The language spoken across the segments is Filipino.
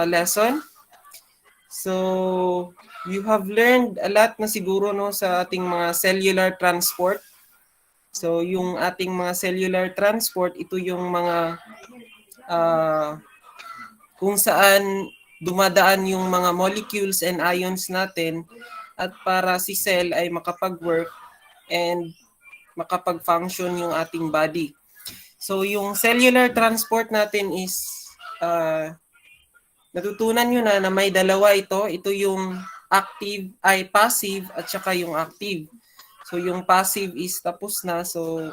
lesson. So, you have learned a lot na siguro no sa ating mga cellular transport. So, yung ating mga cellular transport, ito yung mga kung saan dumadaan yung mga molecules and ions natin at para si cell ay makapag-work and makapag-function yung ating body. So, yung cellular transport natin is natutunan nyo na may dalawa ito. Ito yung passive at saka yung active. So, yung passive is tapos na. So,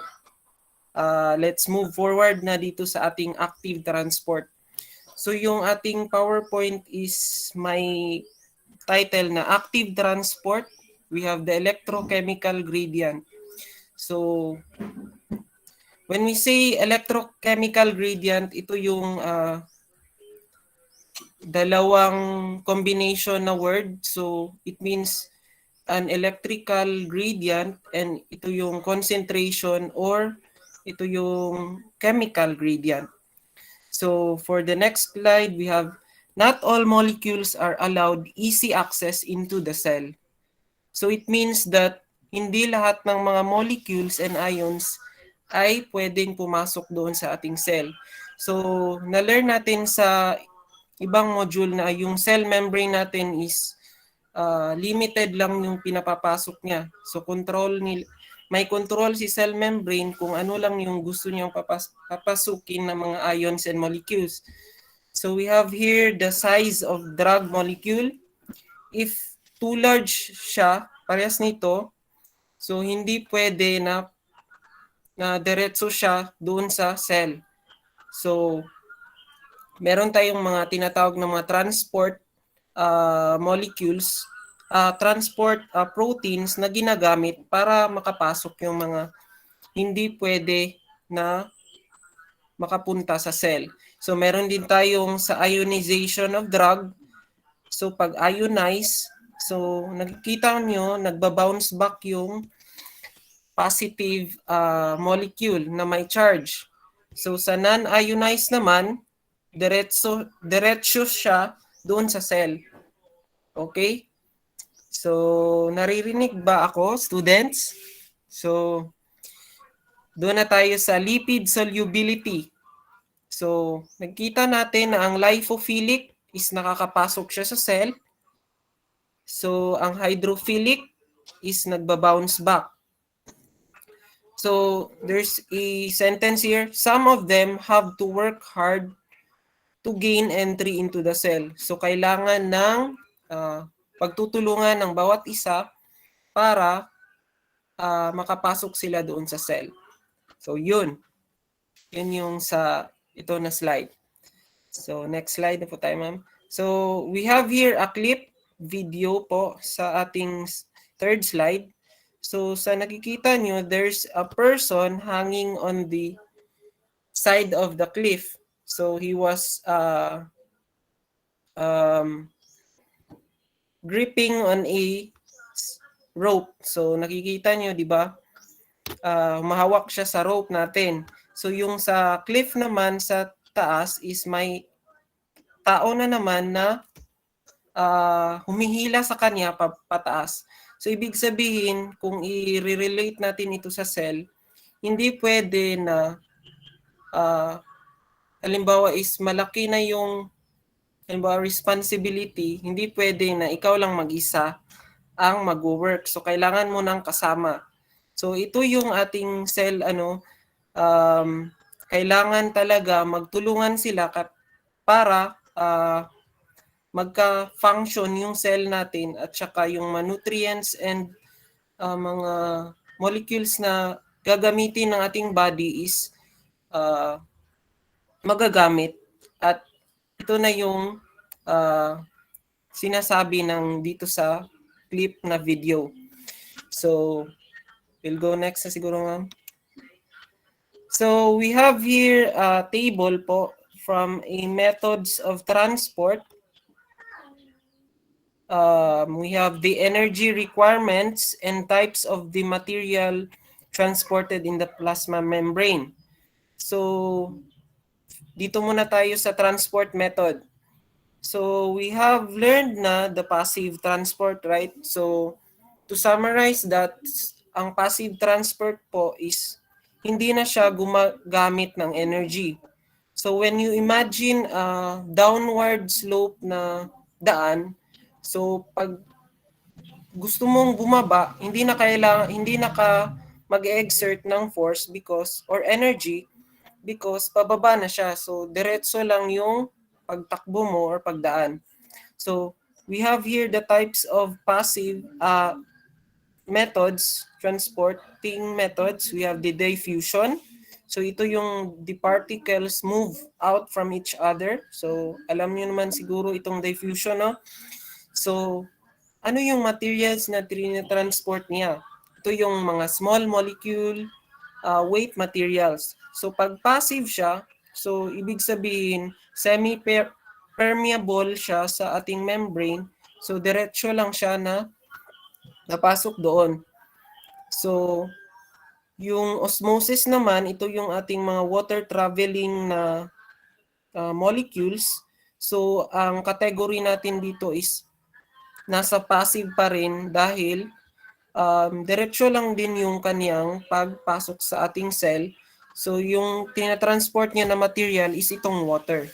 let's move forward na dito sa ating active transport. So, yung ating PowerPoint is may title na Active Transport. We have the electrochemical gradient. So, when we say electrochemical gradient, ito yung dalawang combination na word. So, it means an electrical gradient and ito yung concentration or ito yung chemical gradient. So, for the next slide, we have not all molecules are allowed easy access into the cell. So, it means that hindi lahat ng mga molecules and ions ay pwedeng pumasok doon sa ating cell. So, na-learn natin sa ibang module na yung cell membrane natin is limited lang yung pinapapasok niya. So, may control si cell membrane kung ano lang yung gusto niyang papasukin ng mga ions and molecules. So we have here the size of drug molecule. If too large siya, parehas nito, so hindi pwede na diretso siya doon sa cell. So meron tayong mga tinatawag na mga transport molecules, transport proteins na ginagamit para makapasok yung mga hindi pwede na makapunta sa cell. So meron din tayong sa ionization of drug. So pag ionize, so nakikita nyo, nagba-bounce back yung positive molecule na may charge. So sa non-ionized naman, diretso siya doon sa cell. Okay? So, naririnig ba ako, students? So, doon na tayo sa lipid solubility. So, nagkita natin na ang lipophilic is nakakapasok siya sa cell. So, ang hydrophilic is nagba-bounce back. So, there's a sentence here. Some of them have to work hard to gain entry into the cell. So, kailangan ng pagtutulungan ng bawat isa para makapasok sila doon sa cell. So, yun. Yun yung sa ito na slide. So, next slide na po tayo, ma'am. So, we have here a clip video po sa ating third slide. So, sa nakikita nyo, there's a person hanging on the side of the cliff. So, he was gripping on a rope. So, nakikita nyo, di ba? Mahawak siya sa rope natin. So, yung sa cliff naman sa taas is may tao na naman na humihila sa kanya pataas. So, ibig sabihin, kung i-relate natin ito sa cell, hindi pwede na halimbawa is malaki na yung halimbawa responsibility, hindi pwede na ikaw lang mag-isa ang mag-work. So, kailangan mo ng kasama. So, ito yung ating cell, kailangan talaga magtulungan sila para magka-function yung cell natin at saka yung mga nutrients and mga molecules na gagamitin ng ating body is magagamit. At ito na yung sinasabi ng dito sa clip na video. So, we'll go next na siguro, ma'am. So, we have here a table po from a methods of transport. We have the energy requirements and types of the material transported in the plasma membrane. So, dito muna tayo sa transport method. So we have learned na the passive transport, right? So to summarize that, ang passive transport po is hindi na siya gumagamit ng energy. So when you imagine a downward slope na daan, so pag gusto mong bumaba, hindi na ka mag-exert ng force because or energy because pababa na siya. So diretso lang yung pagtakbo mo or pagdaan. So we have here the types of passive methods, transporting methods. We have the diffusion. So ito yung the particles move out from each other. So alam niyo naman siguro itong diffusion, no? So ano yung materials na transport niya? Ito yung mga small molecule, weight materials. So pag passive siya, so ibig sabihin semi-permeable siya sa ating membrane. So diretso lang siya na napasok doon. So yung osmosis naman, ito yung ating mga water traveling na molecules. So ang category natin dito is nasa passive pa rin dahil diretso lang din yung kaniyang pagpasok sa ating cell. So yung tinatransport niya na material is itong water.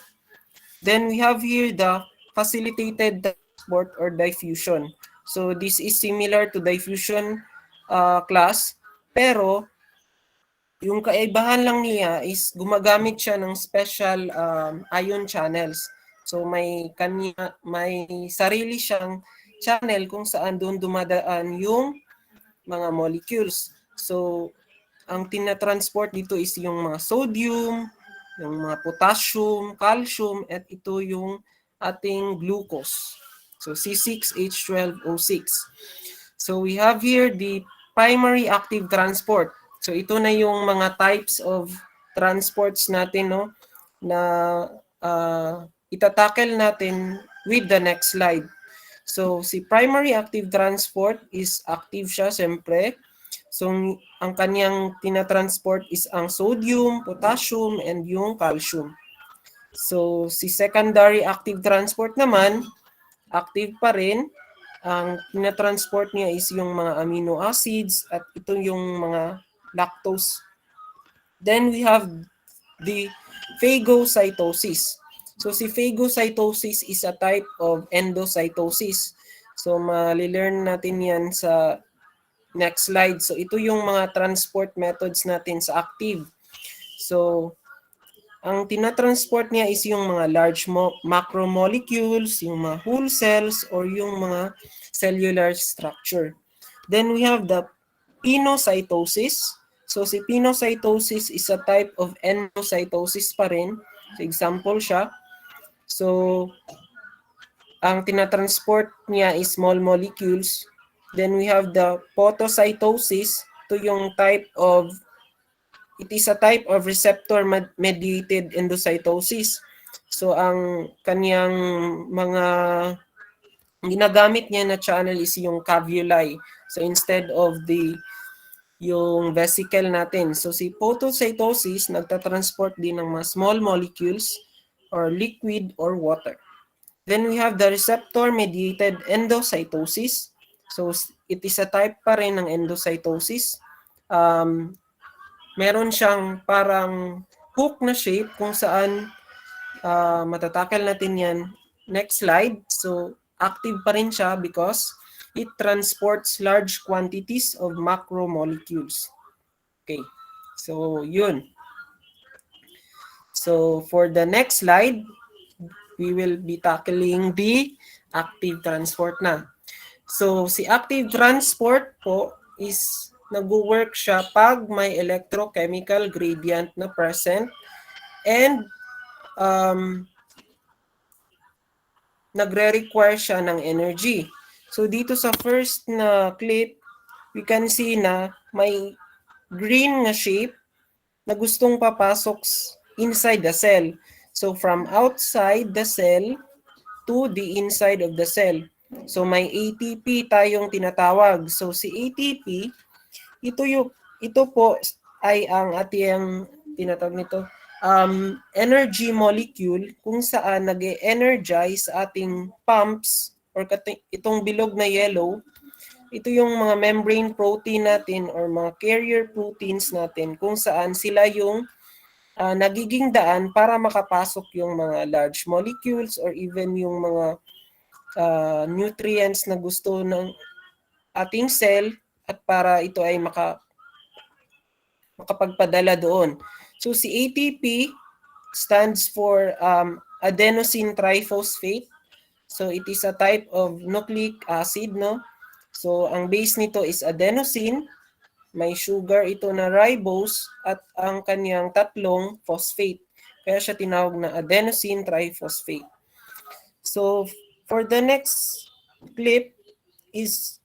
Then we have here the facilitated transport or diffusion. So this is similar to diffusion class, pero yung kaibahan lang niya is gumagamit siya ng special ion channels. So may sarili siyang channel kung saan doon dumadaan yung mga molecules. So ang tinatransport dito is yung mga sodium, yung mga potassium, calcium, at ito yung ating glucose. So C6H12O6. So we have here the primary active transport. So ito na yung mga types of transports natin, no, na itatackle natin with the next slide. So si primary active transport is active siya siyempre. So ang kanyang tinatransport is ang sodium, potassium, and yung calcium. So si secondary active transport naman, active pa rin. Ang tinatransport niya is yung mga amino acids at ito yung mga lactose. Then we have the phagocytosis. So si phagocytosis is a type of endocytosis. So malilearn natin yan sa next slide. So ito yung mga transport methods natin sa active. So ang tinatransport niya is yung mga large macromolecules, yung mga whole cells, or yung mga cellular structure. Then we have the pinocytosis. So si pinocytosis is a type of endocytosis pa rin. So example siya. So ang tinatransport niya is small molecules. Then we have the photocytosis. Ito yung it is a type of receptor-mediated endocytosis. So ang kaniyang mga ginagamit niya na channel is yung cavuli. So instead of yung vesicle natin. So si photocytosis, nagtatransport din ng mga small molecules or liquid or water. Then we have the receptor-mediated endocytosis. So it is a type pa rin ng endocytosis. Meron siyang parang hook na shape kung saan matatakal natin yan. Next slide. So active pa rin siya because it transports large quantities of macromolecules. Okay. So yun. So for the next slide, we will be tackling the active transport na. So si active transport po is nag-work siya pag may electrochemical gradient na present and nagre-require siya ng energy. So dito sa first na clip, we can see na may green na shape na gustong papasok inside the cell. So from outside the cell to the inside of the cell. So may ATP tayong tinatawag. So si ATP, ito po ay ang ating tinatawag nito energy molecule kung saan nag-energize sa ating pumps or itong bilog na yellow. Ito yung mga membrane protein natin or mga carrier proteins natin kung saan sila yung nagiging daan para makapasok yung mga large molecules or even yung mga nutrients na gusto ng ating cell at para ito ay makapagpadala doon. So si ATP stands for adenosine triphosphate. So it is a type of nucleic acid, no? So ang base nito is adenosine, may sugar ito na ribose at ang kanyang tatlong phosphate. Kaya siya tinawag na adenosine triphosphate. So for the next clip is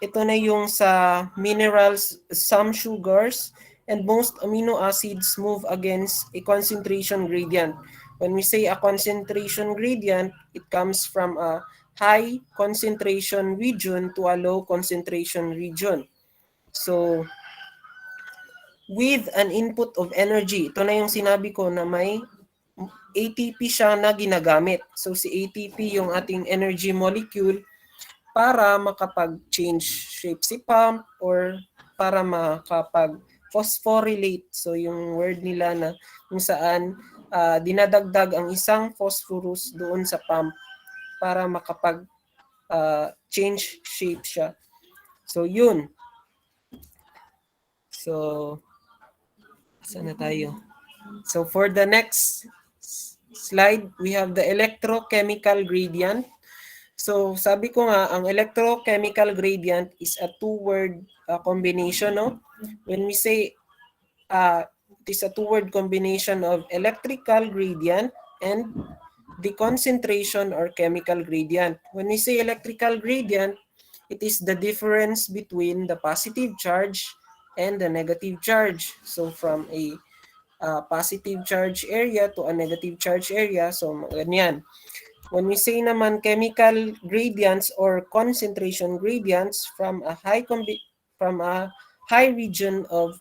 ito na yung sa minerals, some sugars and most amino acids move against a concentration gradient. When we say a concentration gradient, it comes from a high concentration region to a low concentration region. So, with an input of energy, ito na yung sinabi ko na may ATP siya na ginagamit. So, si ATP yung ating energy molecule para makapag-change shape si pump or para makapag-phosphorylate. So, yung word nila na kung saan dinadagdag ang isang phosphorus doon sa pump para makapag-change shape siya. So, yun. So, saan na tayo? So, for the next slide, we have the electrochemical gradient. So, sabi ko nga, ang electrochemical gradient is a two-word combination, no? When we say it is a two-word combination of electrical gradient and the concentration or chemical gradient. When we say electrical gradient, it is the difference between the positive charge and the negative charge. So, from a positive charge area to a negative charge area, so ganyan. When we say naman chemical gradients or concentration gradients from a high region of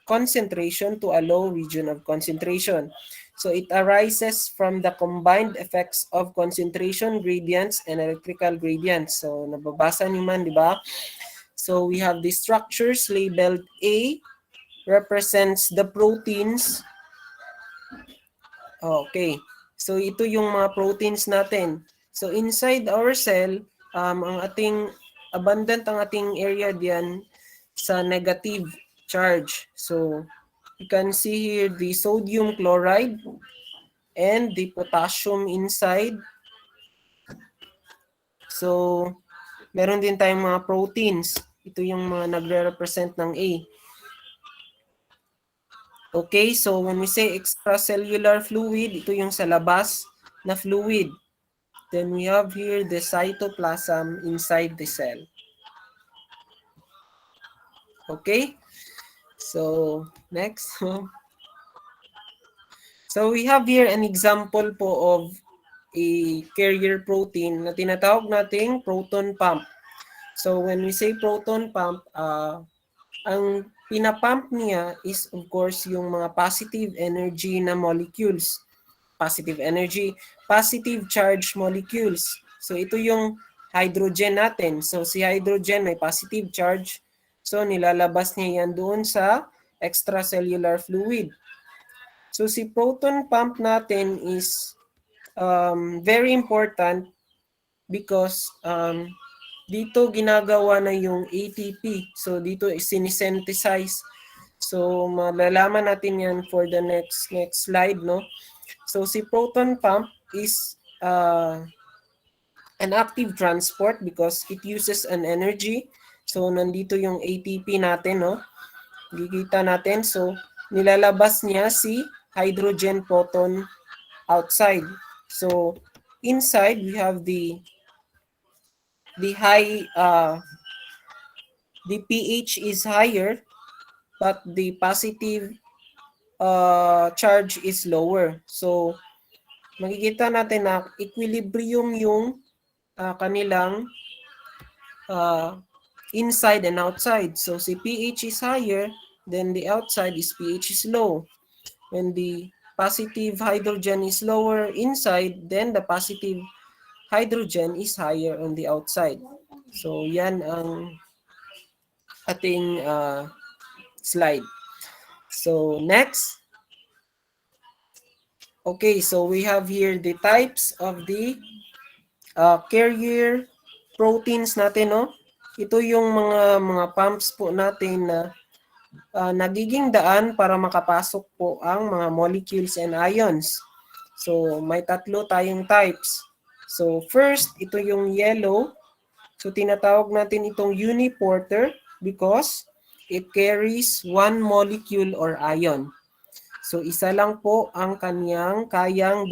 concentration to a low region of concentration. So it arises from the combined effects of concentration gradients and electrical gradients. So nababasa niyo man, di ba? So we have the structures labeled A represents the proteins. Okay. So ito yung mga proteins natin. So inside our cell, ang ating abundant ang ating area diyan sa negative charge. So you can see here the sodium chloride and the potassium inside. So meron din tayong mga proteins. Ito yung mga nagre-represent ng A. Okay, so when we say extracellular fluid, ito yung sa labas na fluid. Then we have here the cytoplasm inside the cell. Okay, so next. So we have here an example po of a carrier protein na tinatawag nating proton pump. So when we say proton pump, ang pinapump niya is of course yung mga positive energy na molecules. Positive energy, positive charge molecules. So ito yung hydrogen natin. So si hydrogen may positive charge. So nilalabas niya yan doon sa extracellular fluid. So si proton pump natin is very important because dito ginagawa na yung ATP. So dito sinisynthesize. So malalaman natin yan for the next slide, no? So si proton pump is an active transport because it uses an energy. So nandito yung ATP natin, no? Gigita natin. So nilalabas niya si hydrogen proton outside. So inside we have the high the pH is higher but the positive charge is lower. So makikita natin na equilibrium yung kanilang inside and outside. So si pH is higher, then the outside is pH is low. When the positive hydrogen is lower inside, then the positive hydrogen is higher on the outside. So yan ang ating slide. So next, okay, so we have here the types of the carrier proteins natin, no? Ito yung mga pumps po natin na nagiging daan para makapasok po ang mga molecules and ions. So may tatlo tayong types. So first, ito yung yellow. So tinatawag natin itong uniporter because it carries one molecule or ion. So isa lang po ang kanyang kayang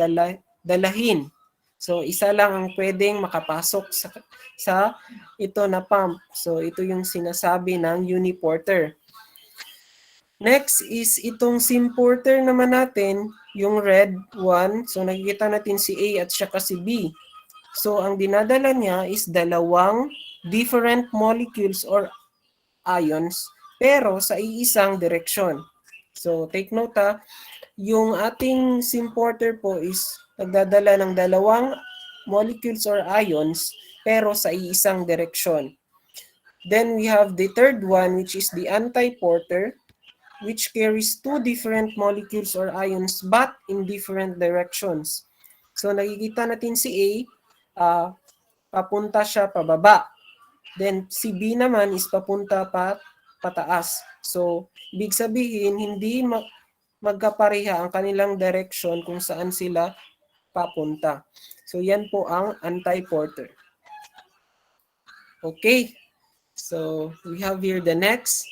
dalahin. So isa lang ang pwedeng makapasok sa ito na pump. So ito yung sinasabi ng uniporter. Next is itong symporter naman natin, yung red one. So nakikita natin si A at saka si B. So ang dinadala niya is dalawang different molecules or ions pero sa iisang direksyon. So take note yung ating symporter po is nagdadala ng dalawang molecules or ions pero sa iisang direksyon. Then we have the third one, which is the antiporter, which carries two different molecules or ions but in different directions. So nakikita natin si A, papunta siya pababa. Then si B naman is papunta pataas. So ibig sabihin hindi magkapareha ang kanilang direction kung saan sila papunta. So yan po ang antiporter. Okay. So we have here the next.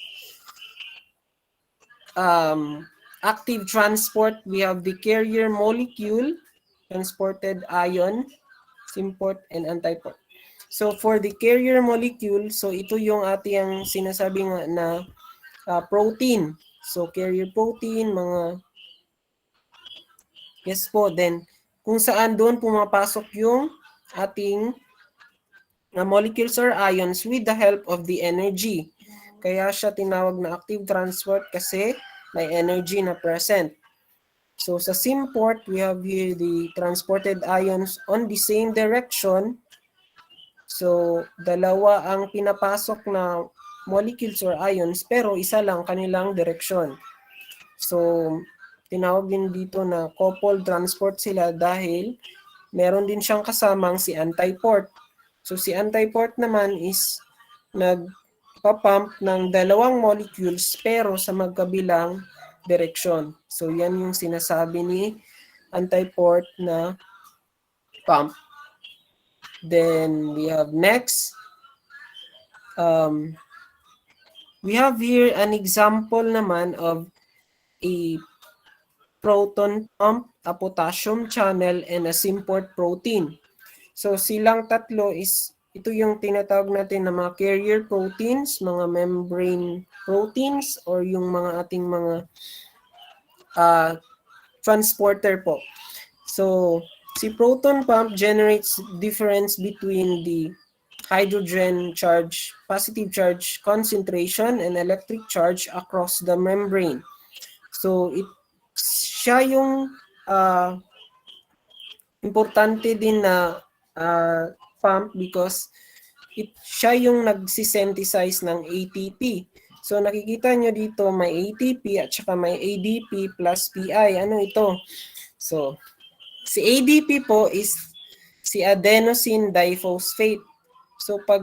Active transport, we have the carrier molecule, transported ion, symport, and antiport. So for the carrier molecule, so ito yung ating sinasabi nga na protein. So carrier protein, mga yes po, then kung saan doon pumapasok yung ating molecules or ions with the help of the energy. Kaya siya tinawag na active transport kasi may energy na present. So sa symport, we have here the transported ions on the same direction. So dalawa ang pinapasok na molecules or ions pero isa lang kanilang direksyon. So tinawag din dito na coupled transport sila dahil meron din siyang kasamang si antiport. So si antiport naman is nagpa-pump ng dalawang molecules pero sa magkabilang direksyon. So yan yung sinasabi ni antiport na pump. Then we have next. We have here an example naman of a proton pump, a potassium channel, and a symport protein. So silang tatlo is, ito yung tinatawag natin na mga carrier proteins, mga membrane proteins, or yung mga ating mga transporter po. So si proton pump generates difference between the hydrogen charge, positive charge concentration, and electric charge across the membrane. So siya yung importante din na pump because siya yung nagsisynthesize ng ATP. So nakikita nyo dito may ATP at saka may ADP plus PI. Ano ito? So si ADP po is si adenosine diphosphate. So pag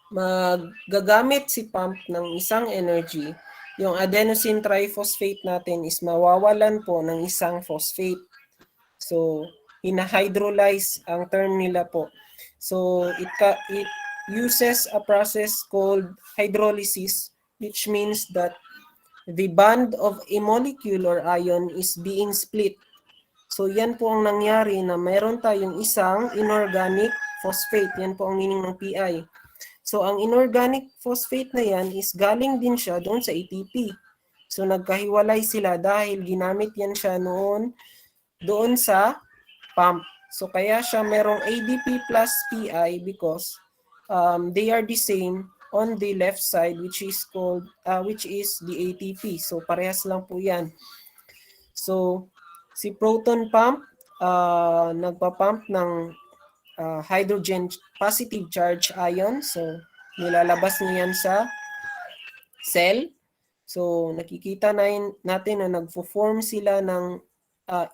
magagamit si pump ng isang energy, yung adenosine triphosphate natin is mawawalan po ng isang phosphate. So hina-hydrolyze ang term nila po. So it uses a process called hydrolysis, which means that the bond of a molecule or ion is being split. So yan po ang nangyari na mayroon tayong isang inorganic phosphate. Yan po ang meaning ng PI. So ang inorganic phosphate na yan is galing din siya doon sa ATP. So nagkahiwalay sila dahil ginamit yan siya doon sa pump. So kaya siya merong ADP plus PI because they are the same on the left side, which is the ATP. So parehas lang po yan. So si proton pump, nagpa-pump ng hydrogen positive charge ion. So nilalabas niyan sa cell. So nakikita natin na nagfo-form sila ng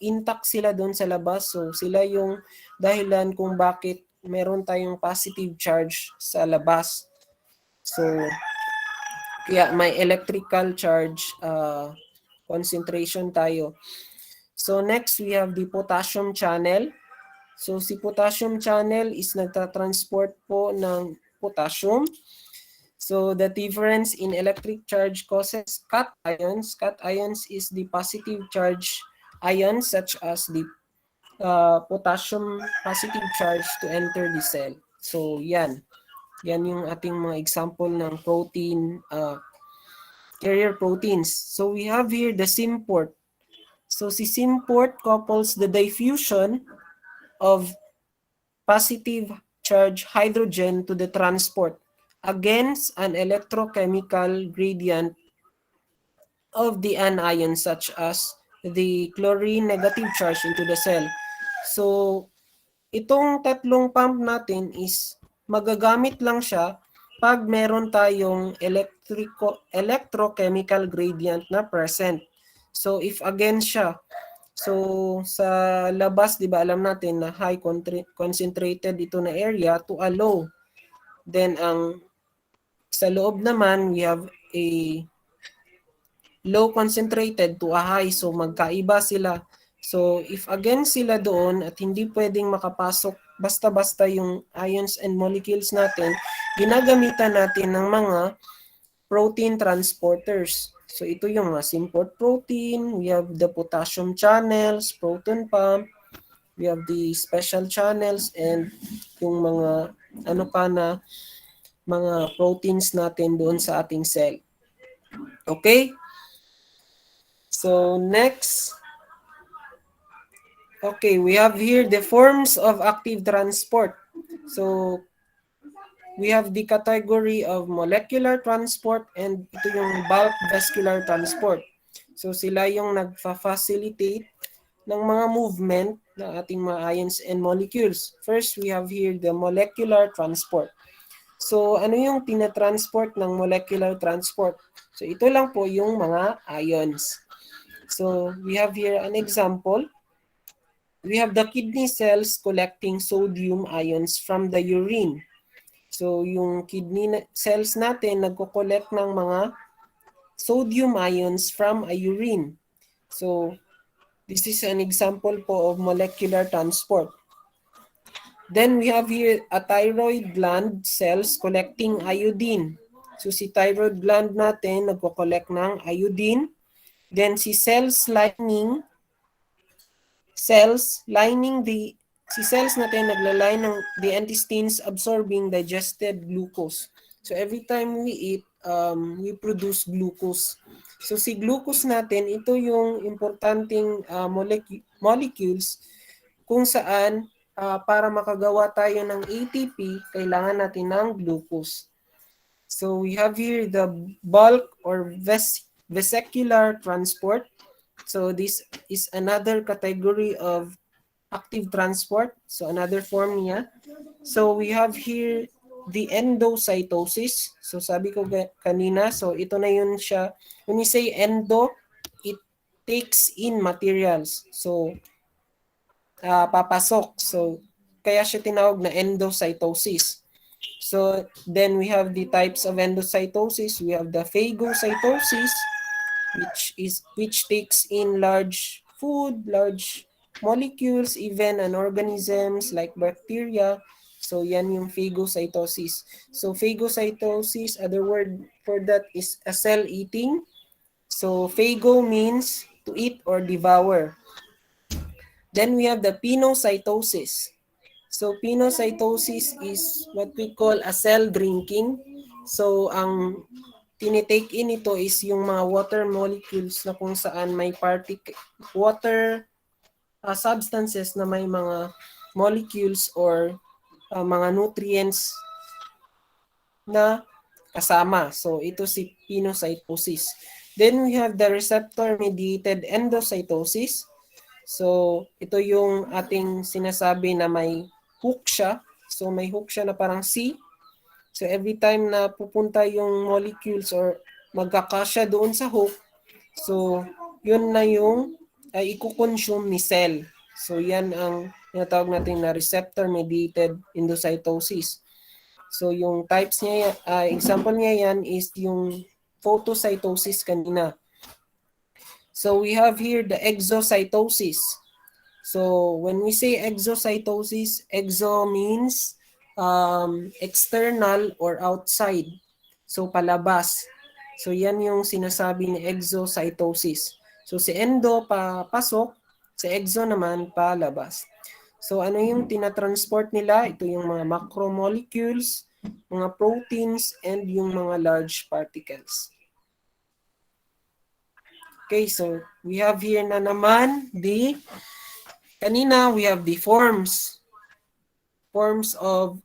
intact sila doon sa labas. So sila yung dahilan kung bakit meron tayong positive charge sa labas. So kaya may electrical charge concentration tayo. So next we have the potassium channel. So si potassium channel is nagta-transport po ng potassium. So the difference in electric charge causes cations. Cations is the positive charge ions such as the potassium positive charge to enter the cell. So yan. Yan yung ating mga example ng protein, carrier proteins. So we have here the symport. So si symport couples the diffusion of positive charge hydrogen to the transport against an electrochemical gradient of the anion such as the chlorine negative charge into the cell. So itong tatlong pump natin is magagamit lang siya pag meron tayong electrochemical gradient na present. So if again siya, so sa labas, di ba alam natin na high concentrated ito na area to a low. Then sa loob naman, we have a low concentrated to a high. So magkaiba sila. So if again sila doon at hindi pwedeng makapasok basta-basta yung ions and molecules natin, ginagamitan natin ng mga protein transporters. So ito yung mga symport protein, we have the potassium channels, proton pump, we have the special channels, and yung mga ano pa na mga proteins natin doon sa ating cell. Okay? So next, okay, we have here the forms of active transport. So we have the category of molecular transport and ito yung bulk vesicular transport. So sila yung nagfa-facilitate ng mga movement ng ating mga ions and molecules. First, we have here the molecular transport. So ano yung tinatransport ng molecular transport? So ito lang po yung mga ions. So we have here an example. We have the kidney cells collecting sodium ions from the urine. So yung kidney cells natin nagko-collect ng mga sodium ions from a urine. So this is an example po of molecular transport. Then we have here a thyroid gland cells collecting iodine. So si thyroid gland natin nagko-collect ng iodine. Then si cells lining natin naglaline ng the intestines absorbing digested glucose. So every time we eat, we produce glucose. So si glucose natin, ito yung importanteng molecules kung saan para makagawa tayo ng ATP, kailangan natin ng glucose. So we have here the bulk or vesicular transport. So this is another category of active transport. So another form niya. So we have here the endocytosis. So sabi ko kanina, so ito na yun siya. When you say endo, it takes in materials. So papasok. So kaya siya tinawag na endocytosis. So then we have the types of endocytosis. We have the phagocytosis, which takes in large food, large molecules, even an organisms like bacteria. So yan yung phagocytosis. So phagocytosis, other word for that is a cell eating. So phago means to eat or devour. Then we have the pinocytosis. So pinocytosis is what we call a cell drinking. So ang tinitake in ito is yung mga water molecules na kung saan may water substances na may mga molecules or mga nutrients na kasama. So ito si pinocytosis. Then we have the receptor-mediated endocytosis. So ito yung ating sinasabi na may hook siya. So may hook siya na parang C. So every time na pupunta yung molecules or magkakasya doon sa hook, so yun na yung i-consume ni cell. So yan ang tinatawag natin na receptor-mediated endocytosis. So yung types niya, example niya yan is yung photocytosis kanina. So we have here the exocytosis. So when we say exocytosis, exo means external or outside. So palabas. So yan yung sinasabi ni exocytosis. So si endo papasok, si exo naman palabas. So ano yung tinatransport nila? Ito yung mga macromolecules, mga proteins, and yung mga large particles. Okay, so we have here na naman kanina we have the forms of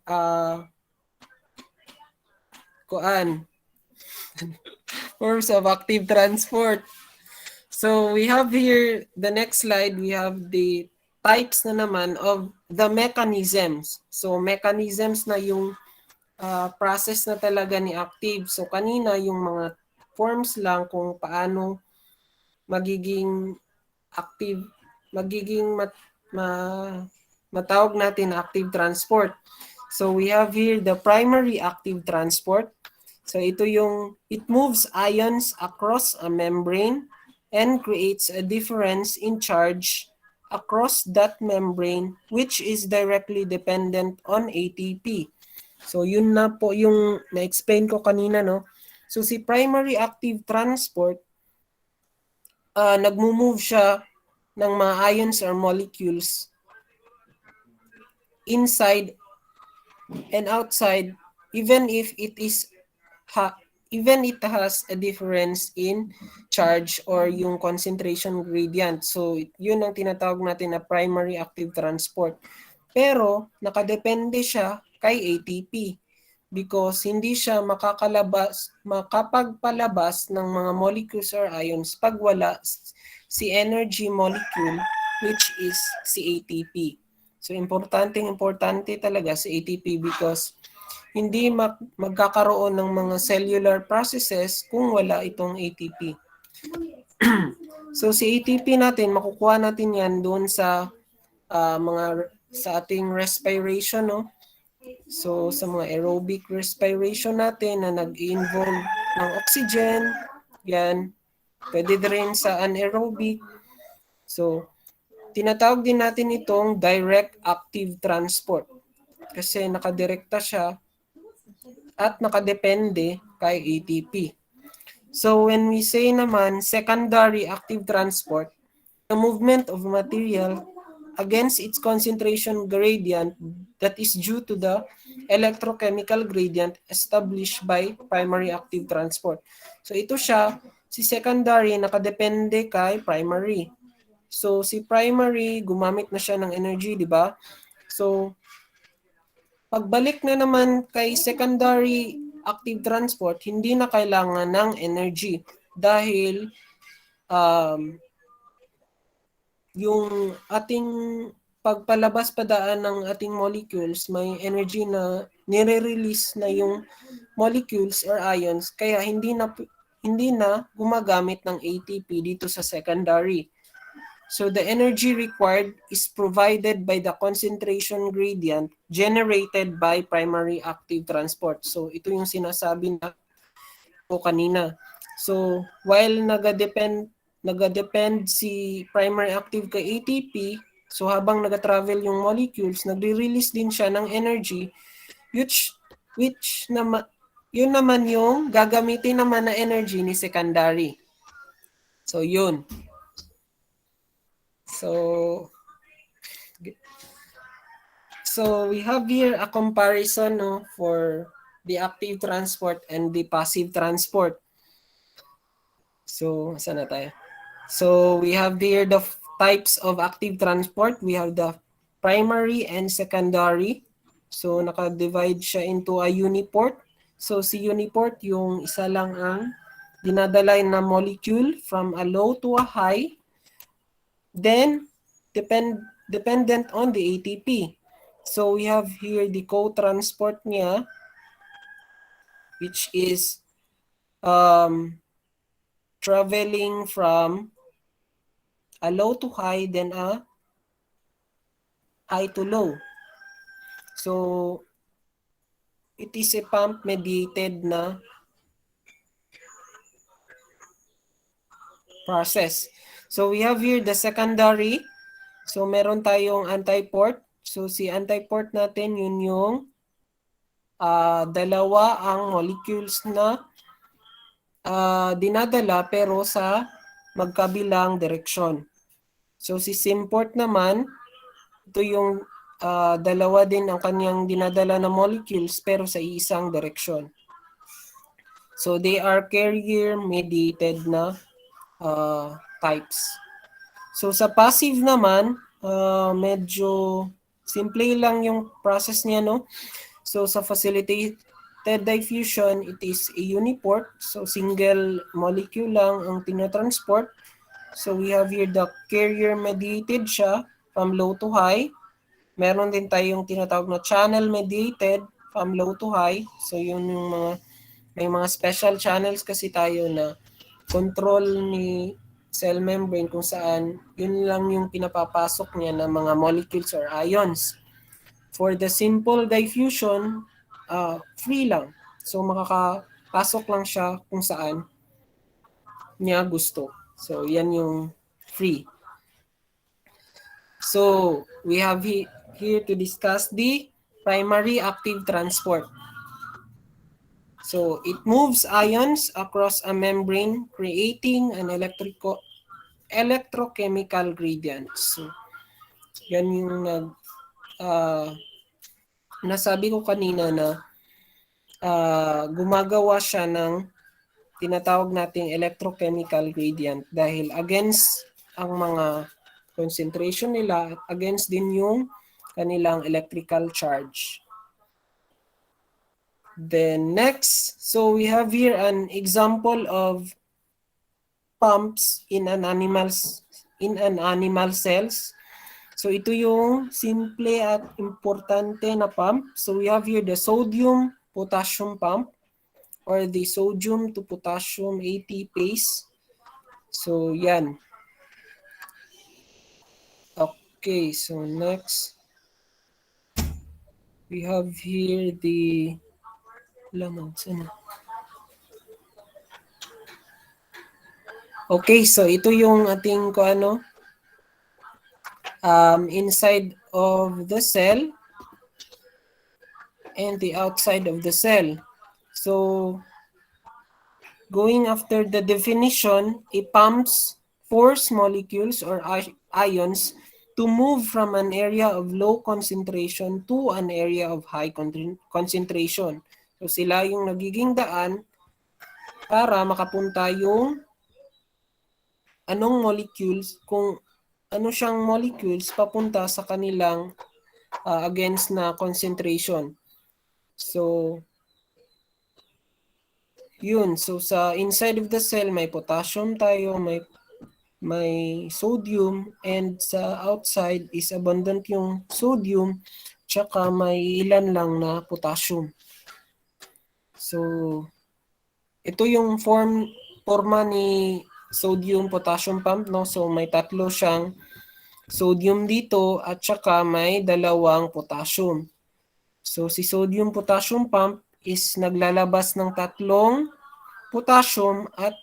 forms of active transport. So we have here the next slide, we have the types na naman of the mechanisms. So mechanisms na yung process na talaga ni active. So kanina yung mga forms lang kung paano magiging active, matawag natin active transport. So we have here the primary active transport. So ito yung, it moves ions across a membrane and creates a difference in charge across that membrane which is directly dependent on ATP. So yun na po yung na-explain ko kanina, no? So si primary active transport, nagmo-move siya ng mga ions or molecules inside and outside even if it has a difference in charge or yung concentration gradient. So yun ang tinatawag natin na primary active transport. Pero nakadepende siya kay ATP because hindi siya makapagpalabas ng mga molecules or ions pag wala si energy molecule which is si ATP. So importante talaga si ATP because hindi magkakaroon ng mga cellular processes kung wala itong ATP. So si ATP natin, makukuha natin yan doon sa sa ating respiration, no? So sa mga aerobic respiration natin na nag-involve ng oxygen, yan. Pwede rin sa anaerobic. So tinatawag din natin itong direct active transport kasi nakadirekta siya at nakadepende kay ATP. So when we say naman secondary active transport, the movement of material against its concentration gradient that is due to the electrochemical gradient established by primary active transport. So ito siya, si secondary nakadepende kay primary. So si primary gumamit na siya ng energy, di ba? So pagbalik na naman kay secondary active transport, hindi na kailangan ng energy dahil yung ating pagpalabas padaan ng ating molecules, may energy na nire-release na yung molecules or ions kaya hindi na gumagamit ng ATP dito sa secondary. So the energy required is provided by the concentration gradient generated by primary active transport. So ito yung sinasabi na ko kanina. So while nagadepend si primary active kay ATP, so habang nag-travel yung molecules, nagre-release din siya ng energy which naman yun naman yung gagamitin naman na energy ni secondary. So yun. So we have here a comparison, no, for the active transport and the passive transport. So saan na tayo? So we have here the types of active transport. We have the primary and secondary. So naka-divide siya into a uniport. So si uniport, yung isa lang ang dinadala na molecule from a low to a high. Then, dependent on the ATP. So we have here the co-transport niya, which is traveling from a low to high, then a high to low. So, it is a pump-mediated na process. So, we have here the secondary. So, meron tayong antiport. So, si antiport natin, yun yung dalawa ang molecules na dinadala pero sa magkabilang direksyon. So, si symport naman, ito yung dalawa din ang kanyang dinadala na molecules pero sa isang direksyon. So they are carrier-mediated na types. So sa passive naman, medyo simple lang yung process niya, no? So sa facilitated diffusion, it is a uniport. So single molecule lang ang tinatransport. So we have here the carrier-mediated siya from low to high. Meron din tayong tinatawag na channel-mediated from low to high. So yun yung may mga special channels kasi tayo na control ni cell membrane kung saan yun lang yung pinapapasok niya ng mga molecules or ions. For the simple diffusion, free lang. So makakapasok lang siya kung saan niya gusto. So yan yung free. So we have here to discuss the primary active transport. So it moves ions across a membrane, creating an electrochemical gradient. So yan yung nasabi ko kanina na gumagawa siya ng tinatawag nating electrochemical gradient dahil against ang mga concentration nila at against din yung kanilang electrical charge. Then next, so we have here an example of pumps in an animal cells. So ito yung simple at importante na pump. So we have here the sodium potassium pump or the sodium to potassium ATPase. So yan. Okay, so next we have here the okay, so ito yung ating inside of the cell and the outside of the cell. So going after the definition, it pumps force molecules or ions to move from an area of low concentration to an area of high concentration. So sila yung nagiging daan para makapunta yung anong molecules, kung ano siyang molecules papunta sa kanilang against na concentration. So yun, so sa inside of the cell may potassium tayo, may sodium, and sa outside is abundant yung sodium, tsaka may ilan lang na potassium. So ito yung forma ni sodium potassium pump, no? So may tatlo siyang sodium dito at saka may dalawang potassium. So si sodium potassium pump is naglalabas ng tatlong potassium at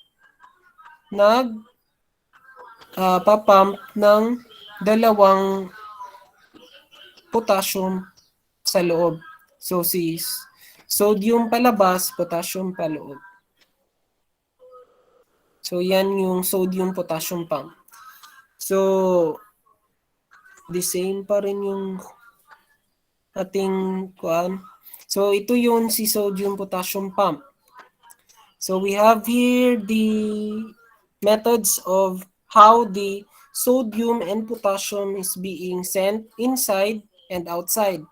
papump ng dalawang potassium sa loob. So si sodium palabas, potassium paloob. So yan yung sodium potassium pump. So the same pa rin yung ating kuan. So ito yung si sodium potassium pump. So we have here the methods of how the sodium and potassium is being sent inside and outside.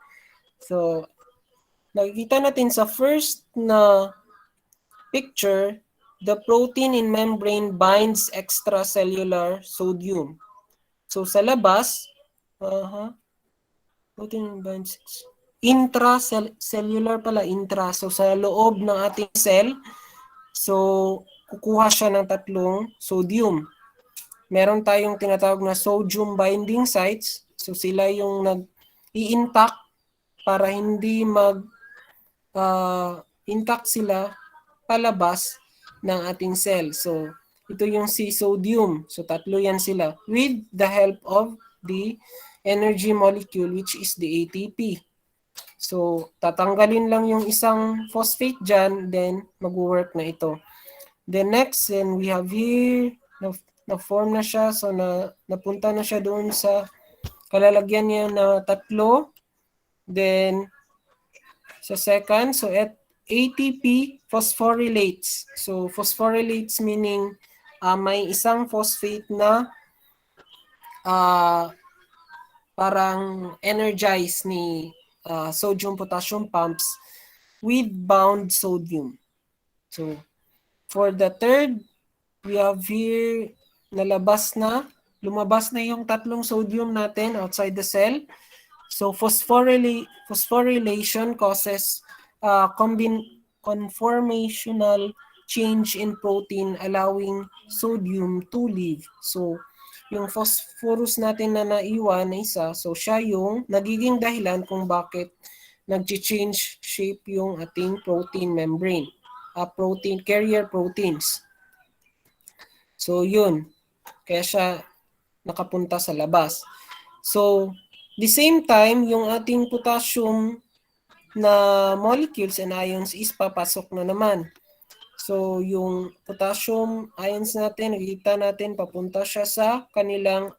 So nakikita natin sa first na picture, the protein in membrane binds extracellular sodium. So sa labas, protein binds intracellular pala, intra. So sa loob ng ating cell, so kukuha siya ng tatlong sodium. Meron tayong tinatawag na sodium binding sites. So sila yung nag-i-intact para hindi intact sila palabas ng ating cell. So ito yung si sodium. So tatlo yan sila with the help of the energy molecule which is the ATP. So tatanggalin lang yung isang phosphate dyan, then mag-work na ito. Then next, then we have here, na-form na siya. So napunta na siya doon sa kalalagyan niya na tatlo. Then sa second, so at ATP phosphorylates. So phosphorylates meaning may isang phosphate na parang energize ni sodium-potassium pumps with bound sodium. So for the third, we have here lumabas na yung tatlong sodium natin outside the cell. So phosphorylation causes conformational change in protein allowing sodium to leave. So yung phosphorus natin na naiwan na isa, so siya yung nagiging dahilan kung bakit nag-change shape yung ating protein membrane, protein carrier proteins. So yun, kaya siya nakapunta sa labas. So the same time, yung ating potassium na molecules and ions is papasok na naman. So yung potassium ions natin, nakikita natin papunta siya sa kanilang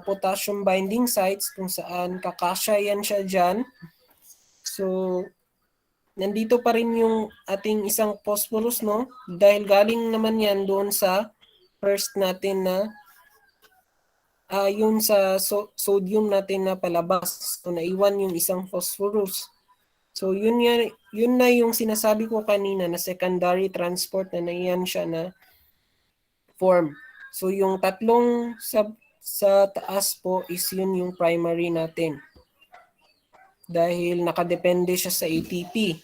potassium binding sites kung saan kakasya yan siya dyan. So nandito pa rin yung ating isang phosphorus, no? Dahil galing naman yan doon sa first natin na yung sa sodium natin na palabas. So naiwan yung isang phosphorus. So yun na yung sinasabi ko kanina na secondary transport na naiyan siya na form. So yung tatlong sa taas po is yun yung primary natin. Dahil nakadepende siya sa ATP.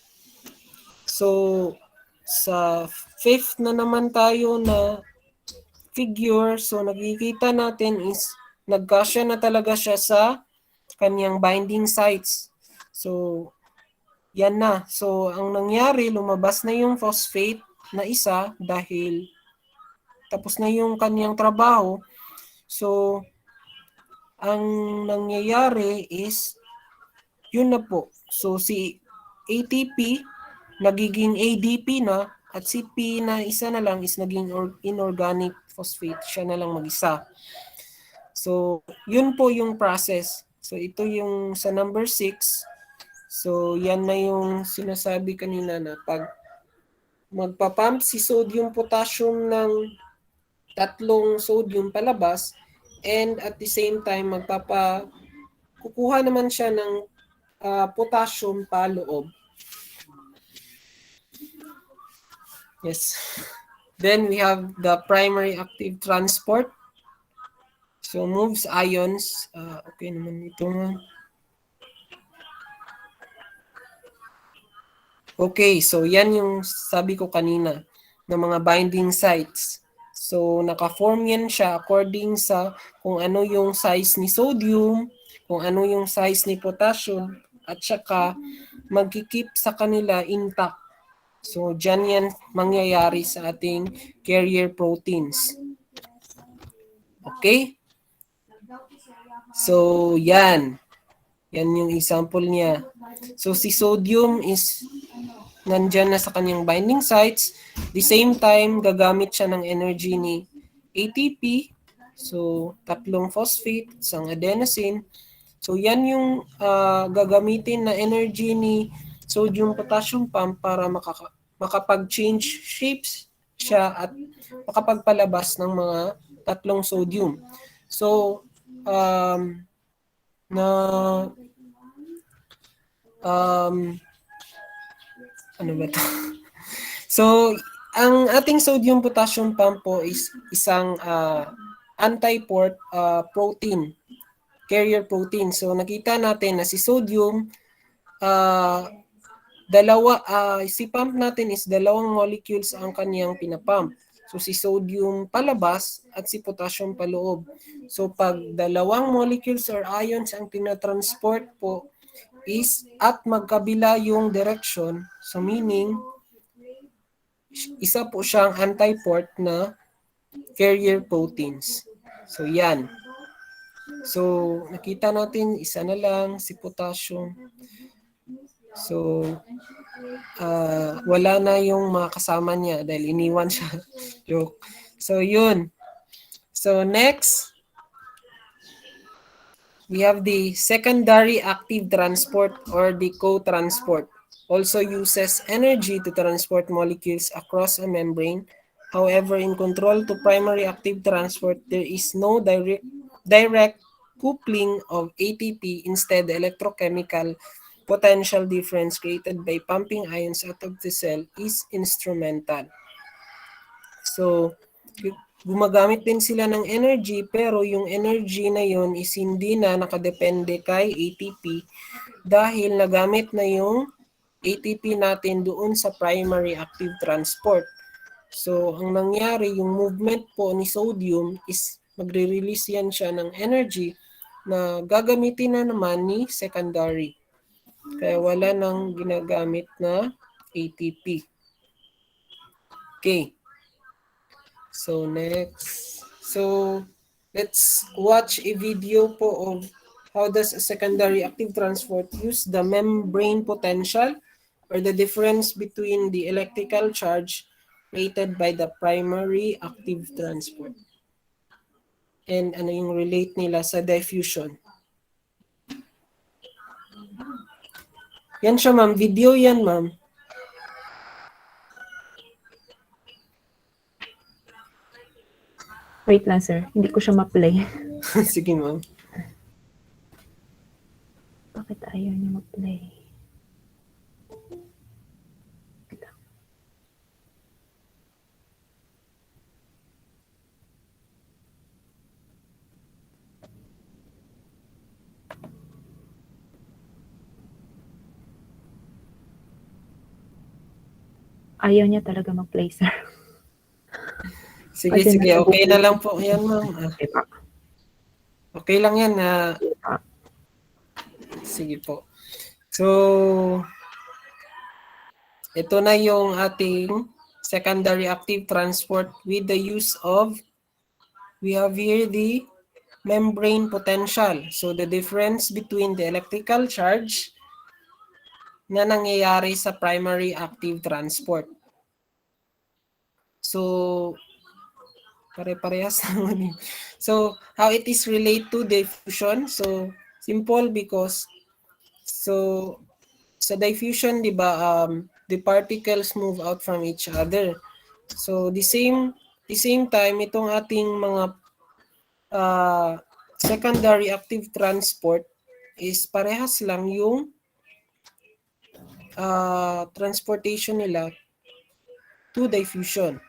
So sa fifth na naman tayo na figure, so nakikita natin is nagkasya na talaga siya sa kanyang binding sites. So yan na. So ang nangyari, lumabas na yung phosphate na isa dahil tapos na yung kanyang trabaho. So ang nangyayari is yun na po. So si ATP nagiging ADP na at si P na isa na lang is naging inorganic phosphate. Siya na lang mag-isa. So yun po yung process. So ito yung sa number 6. So yan na yung sinasabi kanina na pag magpapump si sodium-potassium ng tatlong sodium palabas and at the same time kukuha naman siya ng potassium paloob. Yes. Then we have the primary active transport. So moves ions. Okay naman ito nga. Okay, so yan yung sabi ko kanina ng mga binding sites. So naka-form yan siya according sa kung ano yung size ni sodium, kung ano yung size ni potassium, at saka magkikip sa kanila intact. So dyan yan mangyayari sa ating carrier proteins. Okay? So yan. Yan yung example niya. So si sodium is nandyan na sa kanyang binding sites. The same time, gagamit siya ng energy ni ATP. So tatlong phosphate, isang adenosine. So yan yung gagamitin na energy ni sodium-potassium pump para makapag-change shapes siya at makapagpalabas ng mga tatlong sodium. So Ano ba to? So, ang ating sodium potassium pump po is isang anti-port protein, carrier protein. So, nakita natin na si sodium, si pump natin is dalawang molecules ang kaniyang pinapump. So, si sodium palabas at si potassium paloob. So, pag dalawang molecules or ions ang tinatransport po is at magkabila yung direction, so meaning, isa po siyang anti-port na carrier proteins. So, yan. So, nakita natin, isa na lang si potassium. So, wala na yung mga kasama niya dahil iniwan siya. Joke. So, yun. So, next, we have the secondary active transport or the co-transport. Also uses energy to transport molecules across a membrane. However, in control to primary active transport, there is no direct coupling of ATP. Instead, the electrochemical potential difference created by pumping ions out of the cell is instrumental. So, gumagamit din sila ng energy pero yung energy na yun is hindi na nakadepende kay ATP dahil nagamit na yung ATP natin doon sa primary active transport. So, ang nangyari, yung movement po ni sodium is magre-release yan siya ng energy na gagamitin na naman ni secondary. Kaya wala nang ginagamit na ATP. Okay. So, next. So, let's watch a video po of how does a secondary active transport use the membrane potential or the difference between the electrical charge created by the primary active transport. And ano yung relate nila sa diffusion. Yan siya, ma'am. Video yan, ma'am. Wait lang, sir. Hindi ko siya ma-play. Sige, ma'am. Bakit ayaw niya mag-play? Ayaw niya talaga mag-play, sir. Sige, sige. Okay na lang po yan, ma'am. Okay lang yan. Sige po. So, ito na yung ating secondary active transport with the use of, we have here the membrane potential. So, the difference between the electrical charge na nangyayari sa primary active transport. So, pare-parehas naman yun. So, how it is related to diffusion? So, simple because, so, sa diffusion, di ba, the particles move out from each other. So, the same time, itong ating mga secondary active transport is parehas lang yung transportation nila to diffusion.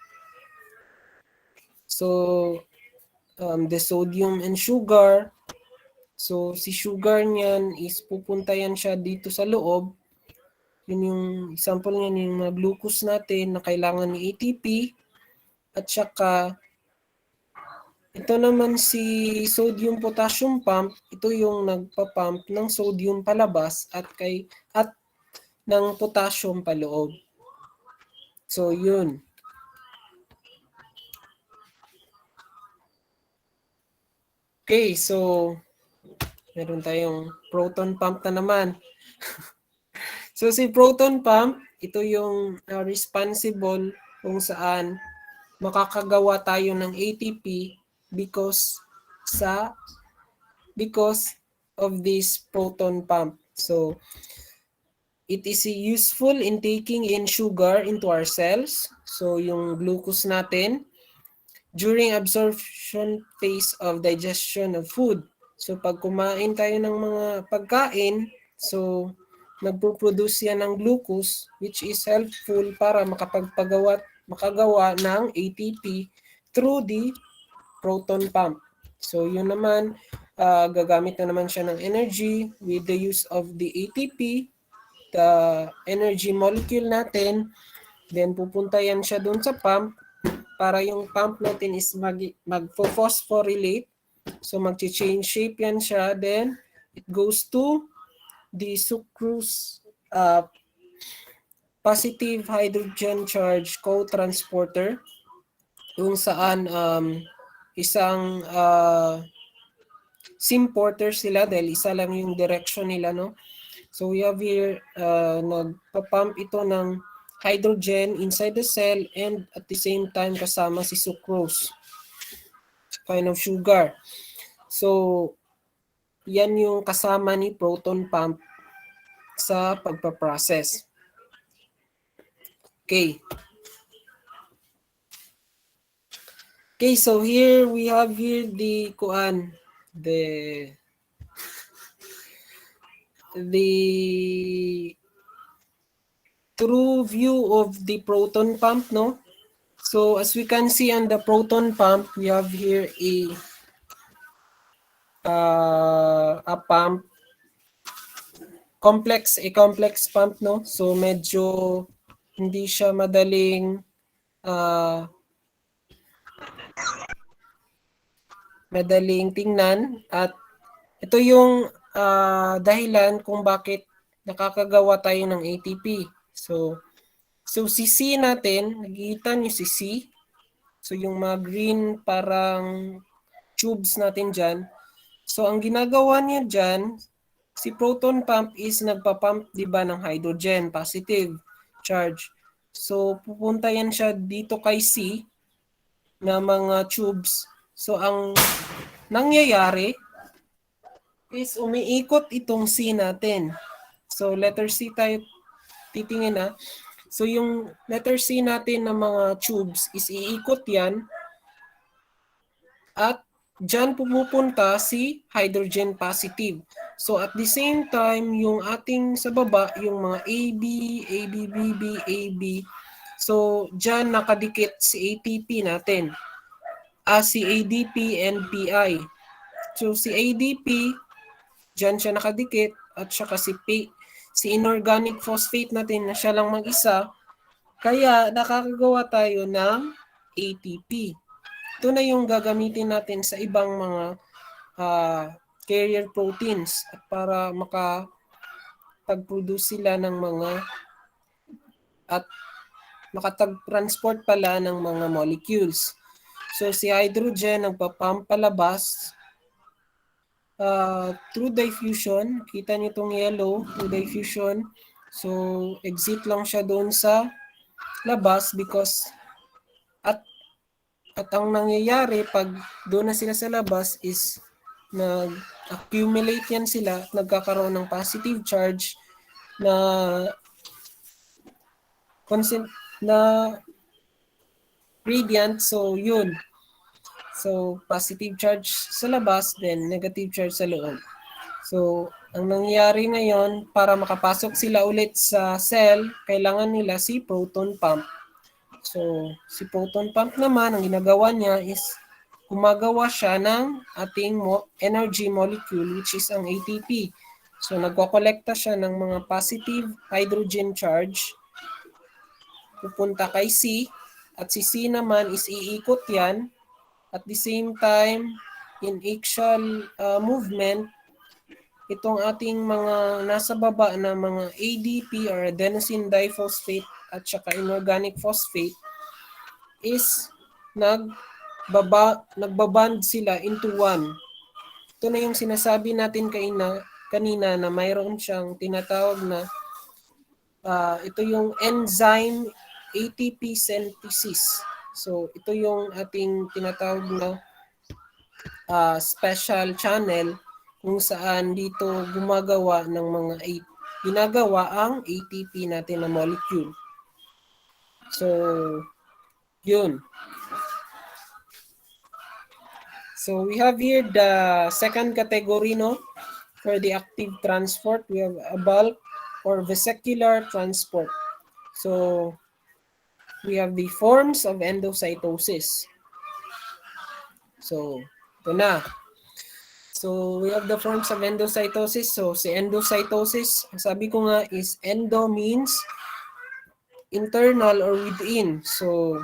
So, the sodium and sugar. So, si sugar niyan is pupunta yan siya dito sa loob. Yun yung example niyan, yung mga glucose natin na kailangan ni ATP. At saka, ito naman si sodium potassium pump, ito yung nagpa-pump ng sodium palabas at ng potassium paloob. So, yun. Okay, so meron tayong proton pump na naman. So, si proton pump, ito yung responsible kung saan makakagawa tayo ng ATP because of this proton pump. So, it is useful in taking in sugar into our cells. So, yung glucose natin during absorption phase of digestion of food. So, pag kumain tayo ng mga pagkain, so nagpo-produce yan ng glucose, which is helpful para makagawa ng ATP through the proton pump. So yun naman, gagamit na naman siya ng energy with the use of the ATP, the energy molecule natin. Then pupunta yan siya dun sa pump para yung pump natin is mag-phosphorylate. So mag-change shape yan siya. Then it goes to the sucrose positive hydrogen charge co-transporter, kung saan isang sym-porter sila dahil isa lang yung direction nila, no? So we have here, nagpa-pump ito ng hydrogen inside the cell and at the same time kasama si sucrose, kind of sugar. So yan yung kasama ni proton pump sa pagpa-process. Okay. Okay, so here we have here the true view of the proton pump, no? So as we can see on the proton pump, we have here a pump, complex pump, no? So medyo hindi siya madaling tingnan, at ito yung dahilan kung bakit nakakagawa tayo ng ATP. So si C natin, nakikita niyo si C. So yung mga green parang tubes natin dyan. So ang ginagawa niya dyan, si proton pump is nagpa-pump, di ba, ng hydrogen, positive charge. So pupunta yan siya dito kay C na mga tubes. So ang nangyayari is umiikot itong C natin. So letter C tayo titingin na. So yung letter C natin na mga tubes is iikot yan at dyan pupunta si hydrogen positive. So at the same time, yung ating sa baba, yung mga AB, ABBB, AB, so dyan nakadikit si ATP natin. Si ADP and PI. So si ADP, dyan siya nakadikit, at saka si inorganic phosphate natin na siya lang mag-isa, kaya nakakagawa tayo ng ATP. Ito na yung gagamitin natin sa ibang mga carrier proteins at para makapag-produce sila ng mga at makatag-transport pala ng mga molecules. So si hydrogen nagpa-pump palabas through diffusion. Kita niyo itong yellow, through diffusion. So exit lang siya doon sa labas because at ang nangyayari pag doon na sila sa labas is nag-accumulate yan sila at nagkakaroon ng positive charge na gradient. So yun. So positive charge sa labas, then negative charge sa loob. So ang nangyayari ngayon, para makapasok sila ulit sa cell, kailangan nila si proton pump. So, si proton pump naman, ang ginagawa niya is gumagawa siya ng ating energy molecule, which is ang ATP. So, nagkokolekta siya ng mga positive hydrogen charge, pupunta kay C, at si C naman is iikot yan. At the same time, in axial movement, itong ating mga nasa baba na mga ADP or adenosine diphosphate at saka inorganic phosphate is nagbaband sila into one. Ito na yung sinasabi natin kanina na mayroon siyang tinatawag na ito yung enzyme ATP synthesis. So ito yung ating tinatawag na special channel kung saan dito ginagawa ang ATP natin na molecule. So yun. So we have here the second category, no? For the active transport, we have a bulk or vesicular transport. So we have the forms of endocytosis. So ito na. So we have the forms of endocytosis. So si endocytosis, sabi ko nga is endo means internal or within. So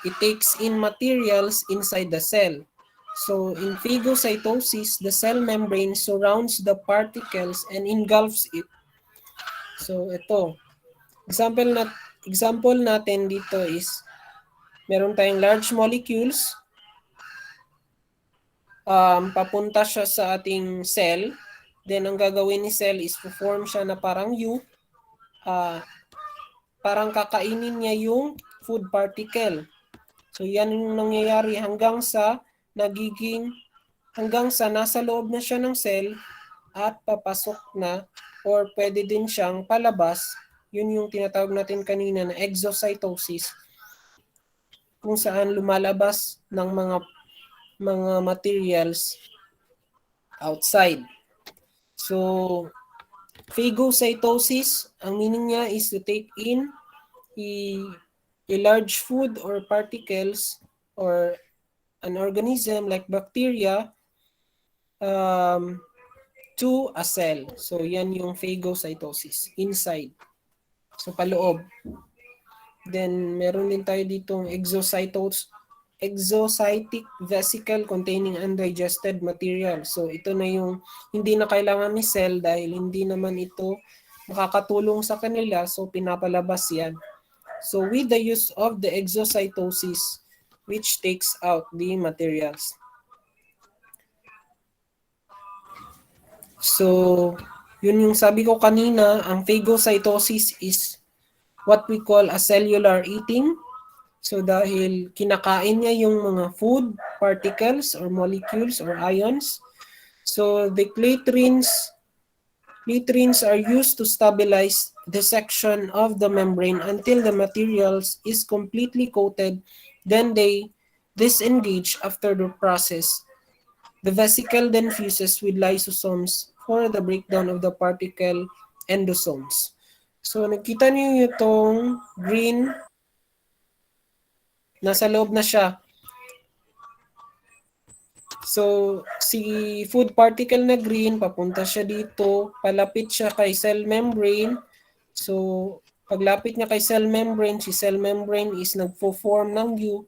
it takes in materials inside the cell. So in phagocytosis, the cell membrane surrounds the particles and engulfs it. So ito, example natin dito is meron tayong large molecules, papunta siya sa ating cell. Then ang gagawin ni cell is form siya na parang U, parang kakainin niya yung food particle. So yan yung nangyayari hanggang sa nasa loob na siya ng cell at papasok na or pwede din siyang palabas. Yun yung tinatawag natin kanina na exocytosis, kung saan lumalabas ng mga materials outside. So phagocytosis, ang meaning niya is to take in a large food or particles or an organism like bacteria to a cell. So yan yung phagocytosis, inside. So paloob. Then meron din tayo ditong exocytic vesicle containing undigested material. So ito na yung hindi na kailangan ni cell dahil hindi naman ito makakatulong sa kanila, so pinapalabas yan. So with the use of the exocytosis, which takes out the materials. So yun yung sabi ko kanina, ang phagocytosis is what we call a cellular eating. So dahil kinakain niya yung mga food particles or molecules or ions. So the clatrins are used to stabilize the section of the membrane until the materials is completely coated. Then they disengage after the process. The vesicle then fuses with lysosomes for the breakdown of the particle endosomes. So nakita niyo itong green, nasa loob na siya. So si food particle na green, papunta siya dito, palapit siya kay cell membrane. So paglapit niya kay cell membrane, si cell membrane is nagfo-form ng U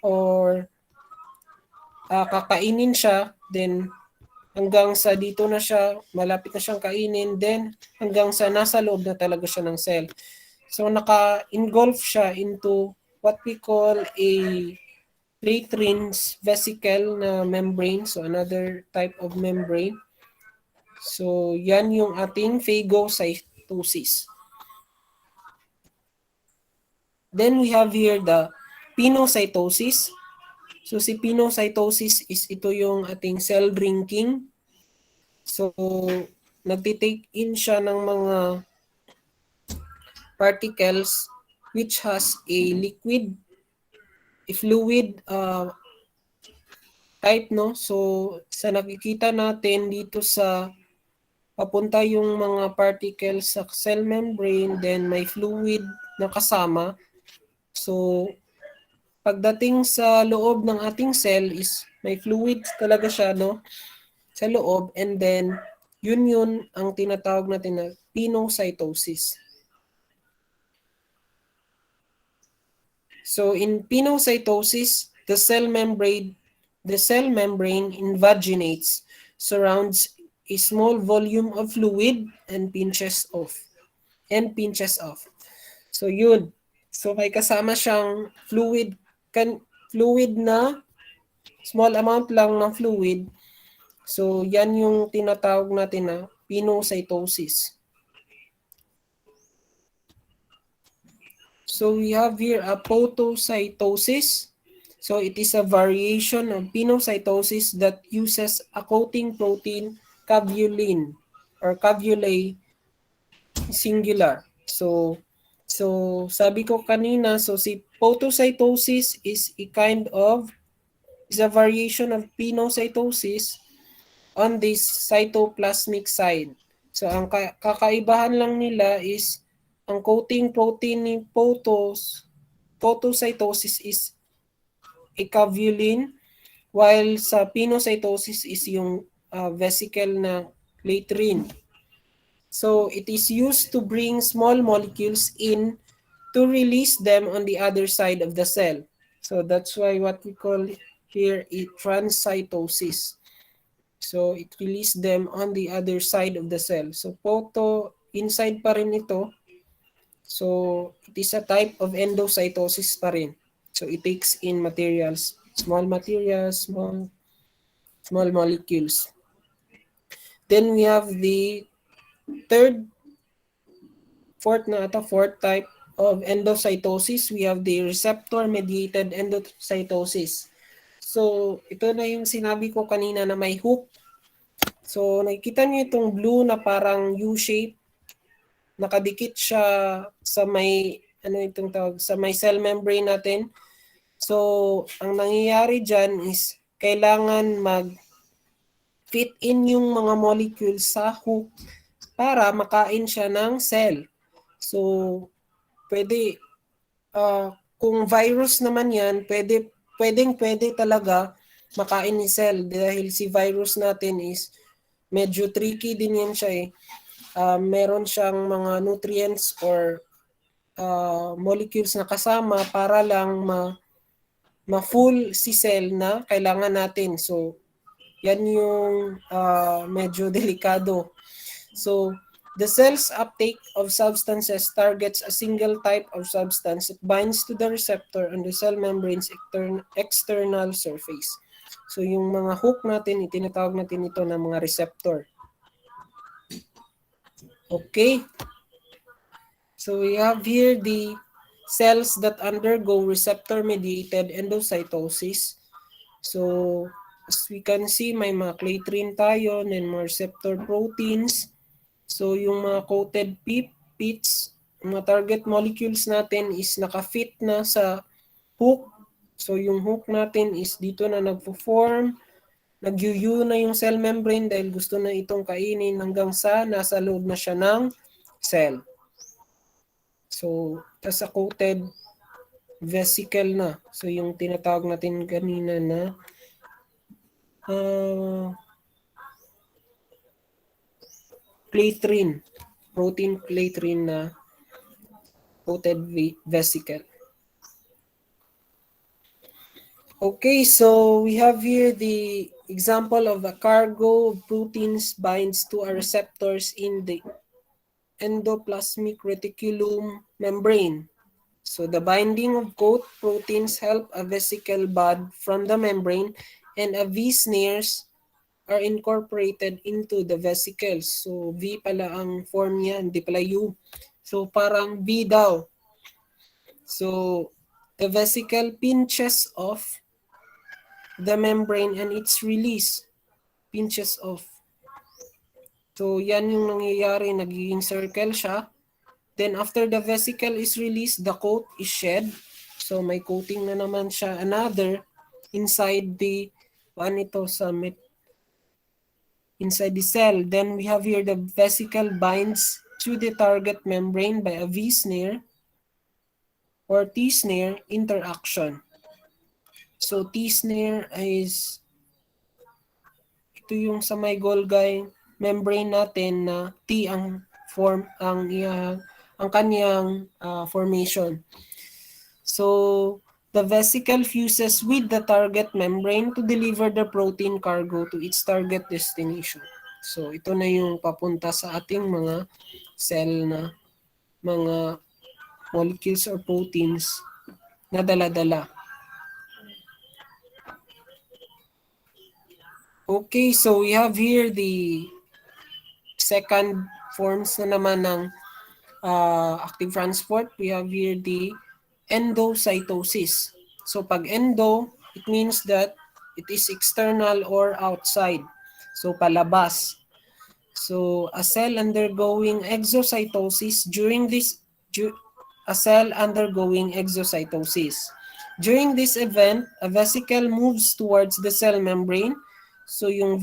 or kakainin siya, then hanggang sa dito na siya, malapit na siyang kainin, then hanggang sa nasa loob na talaga siya ng cell. So naka-engulf siya into what we call a latrines vesicle na membrane, so another type of membrane. So yan yung ating phagocytosis. Then we have here the pinocytosis. So si pinocytosis is ito yung ating cell drinking. So nagtitake in siya ng mga particles which has a fluid type, no? So sa nakikita natin dito sa papunta yung mga particles sa cell membrane, then may fluid na kasama. So pagdating sa loob ng ating cell is may fluid talaga siya, no? Sa loob, and then yun ang tinatawag natin na pinocytosis. So in pinocytosis, the cell membrane invaginates, surrounds a small volume of fluid and pinches off. So yun. So may kasama siyang fluid na small amount lang ng fluid. So yan yung tinatawag natin na pinocytosis. So we have here a podocytosis. So it is a variation of pinocytosis that uses a coating protein caveolin or caveolae singular. So sabi ko kanina, so si podocytosis is a variation of pinocytosis on this cytoplasmic side. So ang kakaibahan lang nila is ang coating protein ni photocytosis is ecavulin, while sa pinocytosis is yung vesicle na latrine. So it is used to bring small molecules in to release them on the other side of the cell. So that's why what we call here is transcytosis. So it release them on the other side of the cell. So photo inside pa rin ito. So it is a type of endocytosis pa rin. So it takes in materials, small molecules. Then we have the third, fourth type of endocytosis. We have the receptor-mediated endocytosis. So ito na yung sinabi ko kanina na may hook. So nakikita niyo itong blue na parang U-shape. Nakadikit siya sa may itong tawag, sa may cell membrane natin. So ang nangyayari diyan is kailangan mag-fit in yung mga molecules sa hook para makain siya ng cell. So pwede kung virus naman yan, pwede talaga makain ni cell dahil si virus natin is medyo tricky din yan siya eh. Meron siyang mga nutrients or molecules na kasama para lang ma-full si cell na kailangan natin. So, yan yung medyo delikado. So, the cell's uptake of substances targets a single type of substance that binds to the receptor on the cell membrane's external surface. So, yung mga hook natin, itinatawag natin ito na mga receptor. Okay. So we have here the cells that undergo receptor-mediated endocytosis. So as we can see, may mga clathrin tayo and mga receptor proteins. So yung mga coated pits, mga target molecules natin is naka-fit na sa hook. So yung hook natin is dito na nagpo-form. Nag-UU na yung cell membrane dahil gusto na itong kainin hanggang sa nasa loob na siya ng cell. So, tas coated vesicle na. So, yung tinatawag natin kanina na clathrin, protein clathrin na coated vesicle. Okay, so we have here the example of a cargo of proteins binds to our receptors in the endoplasmic reticulum membrane. So the binding of coat proteins help a vesicle bud from the membrane and a V snares are incorporated into the vesicles. So V pala ang form niya, hindi pala U. So parang V daw. So the vesicle pinches off the membrane and its release. Pinches off. So yan yung nangyayari, nagiging circle siya. Then after the vesicle is released, the coat is shed. So may coating na naman siya. Another inside the inside the cell. Then we have here the vesicle binds to the target membrane by a V snare or T snare interaction. So T snare is ito yung sa may Golgi membrane natin na T ang form ang kanyang formation. So the vesicle fuses with the target membrane to deliver the protein cargo to its target destination. So ito na yung papunta sa ating mga cell na mga molecules or proteins na dala-dala. Okay, so we have here the second forms na naman ng active transport. We have here the endocytosis. So pag endo, it means that it is external or outside. So palabas. So a cell undergoing exocytosis During this event, a vesicle moves towards the cell membrane. So yung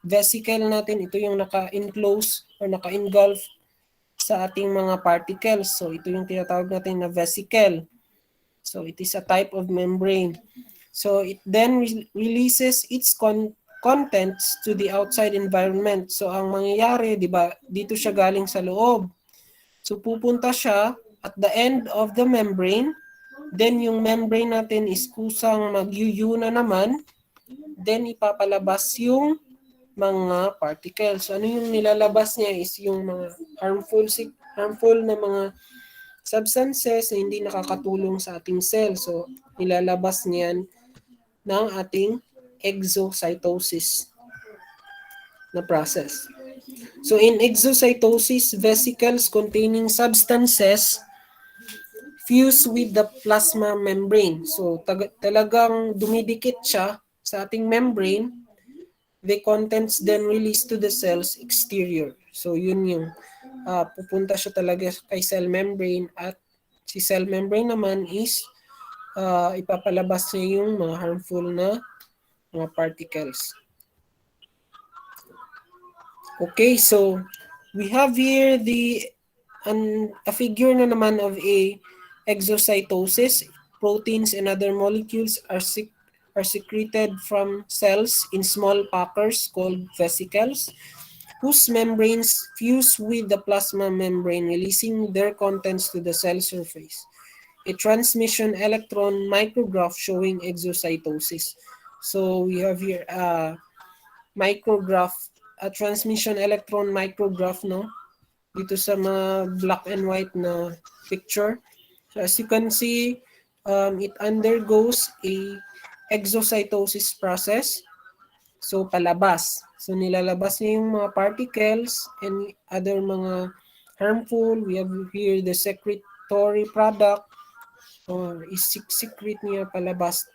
vesicle natin, ito yung naka-enclose or naka-engulf sa ating mga particles. So ito yung tinatawag natin na vesicle. So it is a type of membrane. So it then releases its contents to the outside environment. So ang mangyayari, 'di ba, dito siya galing sa loob. So pupunta siya at the end of the membrane. Then yung membrane natin is kusang mag-UU na naman. Then ipapalabas yung mga particles. So, ano yung nilalabas niya is yung mga harmful na mga substances na hindi nakakatulong sa ating cell. So, nilalabas niyan ng ating exocytosis na process. So, in exocytosis, vesicles containing substances fuse with the plasma membrane. So, talagang dumidikit siya sa ating membrane. The contents then released to the cell's exterior. So, yun yung pupunta siya talaga kay cell membrane at si cell membrane naman is ipapalabas niya yung mga harmful na mga particles. Okay, so we have here a figure na naman of a exocytosis. Proteins and other molecules are secreted from cells in small packers called vesicles, whose membranes fuse with the plasma membrane, releasing their contents to the cell surface. A transmission electron micrograph showing exocytosis. So we have here a micrograph, a transmission electron micrograph, no? Dito sa mga black and white na picture. So as you can see, it undergoes a exocytosis process. So palabas. So nilalabas niya yung mga particles and other mga harmful. We have here the secretory product or secrete niya palabas.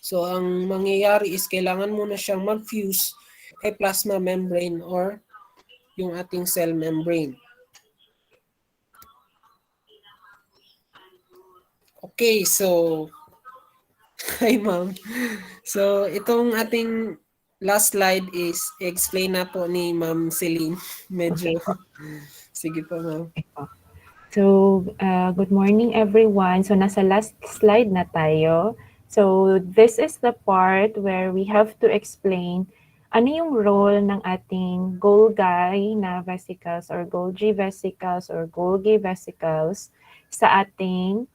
So ang mangyayari is kailangan mo na siyang mag-fuse kay plasma membrane or yung ating cell membrane. Okay, so hi ma'am. So itong ating last slide is explain na po ni Ma'am Celine. Okay Medyo po. sige po ma'am. Okay po. So, good morning everyone. So, nasa last slide na tayo. So, this is the part where we have to explain ano yung role ng ating Golgi na vesicles or Golgi vesicles or Golgi vesicles sa ating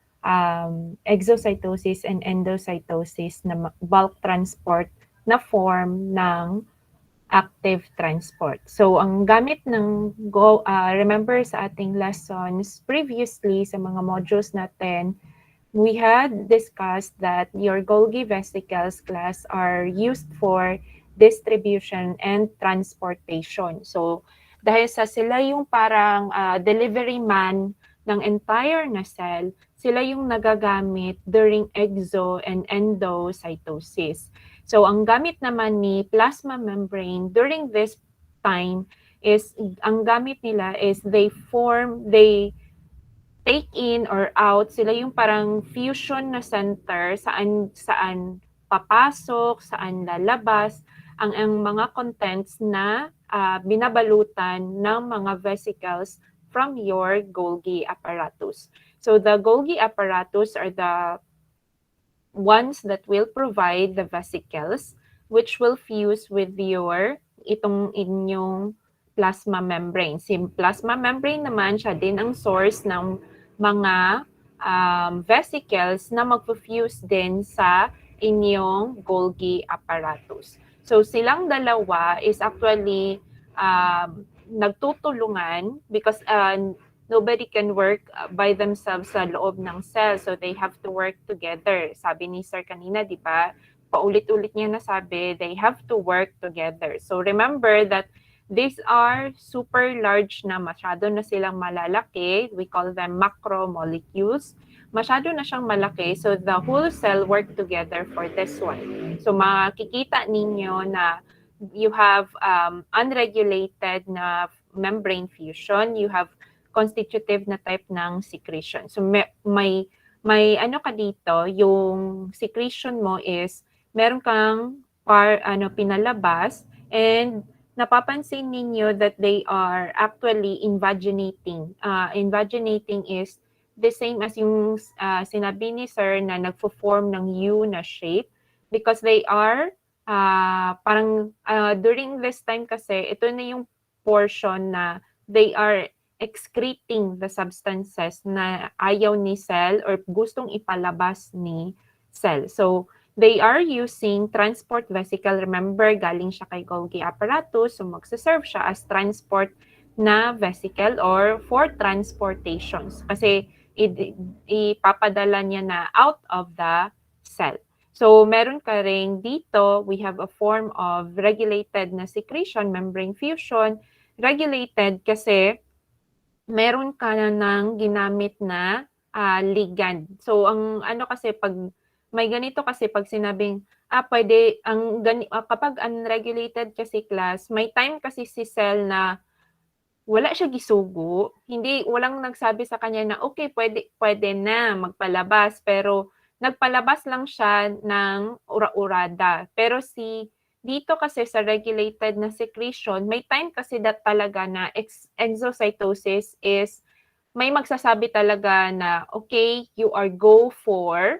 exocytosis and endocytosis na bulk transport na form ng active transport. So, ang gamit ng remember sa ating lessons previously sa mga modules natin, we had discussed that your Golgi vesicles class are used for distribution and transportation. So, dahil sa sila yung parang delivery man ng entire na cell, sila yung nagagamit during exo and endocytosis. So, ang gamit naman ni plasma membrane during this time is, ang gamit nila is they take in or out, sila yung parang fusion na center saan papasok, saan lalabas ang mga contents na binabalutan ng mga vesicles from your Golgi apparatus. So the Golgi apparatus are the ones that will provide the vesicles which will fuse with itong inyong plasma membrane. Si plasma membrane naman, siya din ang source ng mga vesicles na magpo-fuse din sa inyong Golgi apparatus. So silang dalawa is actually nagtutulungan because nobody can work by themselves sa loob ng cell. So they have to work together. Sabi ni Sir kanina, di ba? Paulit-ulit niya nasabi, they have to work together. So remember that these are super large na, masyado na silang malalaki. We call them macromolecules. Masyado na siyang malaki. So the whole cell work together for this one. So makikita ninyo na you have unregulated na membrane fusion. You have constitutive na type ng secretion. So may ano ka dito, yung secretion mo is meron kang pinalabas And napapansin ninyo that they are actually invaginating. Invaginating is the same as yung sinabi ni Sir na nagfo-form ng U na shape because they are parang during this time kasi ito na yung portion na they are excreting the substances na ayaw ni cell or gustong ipalabas ni cell. So, they are using transport vesicle. Remember, galing siya kay Golgi apparatus, so magsaserve siya as transport na vesicle or for transportations. Kasi ipapadala niya na out of the cell. So, meron ka rin dito, we have a form of regulated na secretion, membrane fusion. Regulated kasi meron ka na ng ginamit na ligand. So, ang ano kasi pag may ganito kasi pag sinabing pwede kapag unregulated kasi class, may time kasi si cell na wala siya gisugo, walang nagsabi sa kanya na okay, pwede na magpalabas, pero nagpalabas lang siya ng ura-urada. Pero dito kasi sa regulated na secretion, may time kasi that talaga na exocytosis is may magsasabi talaga na okay, you are go for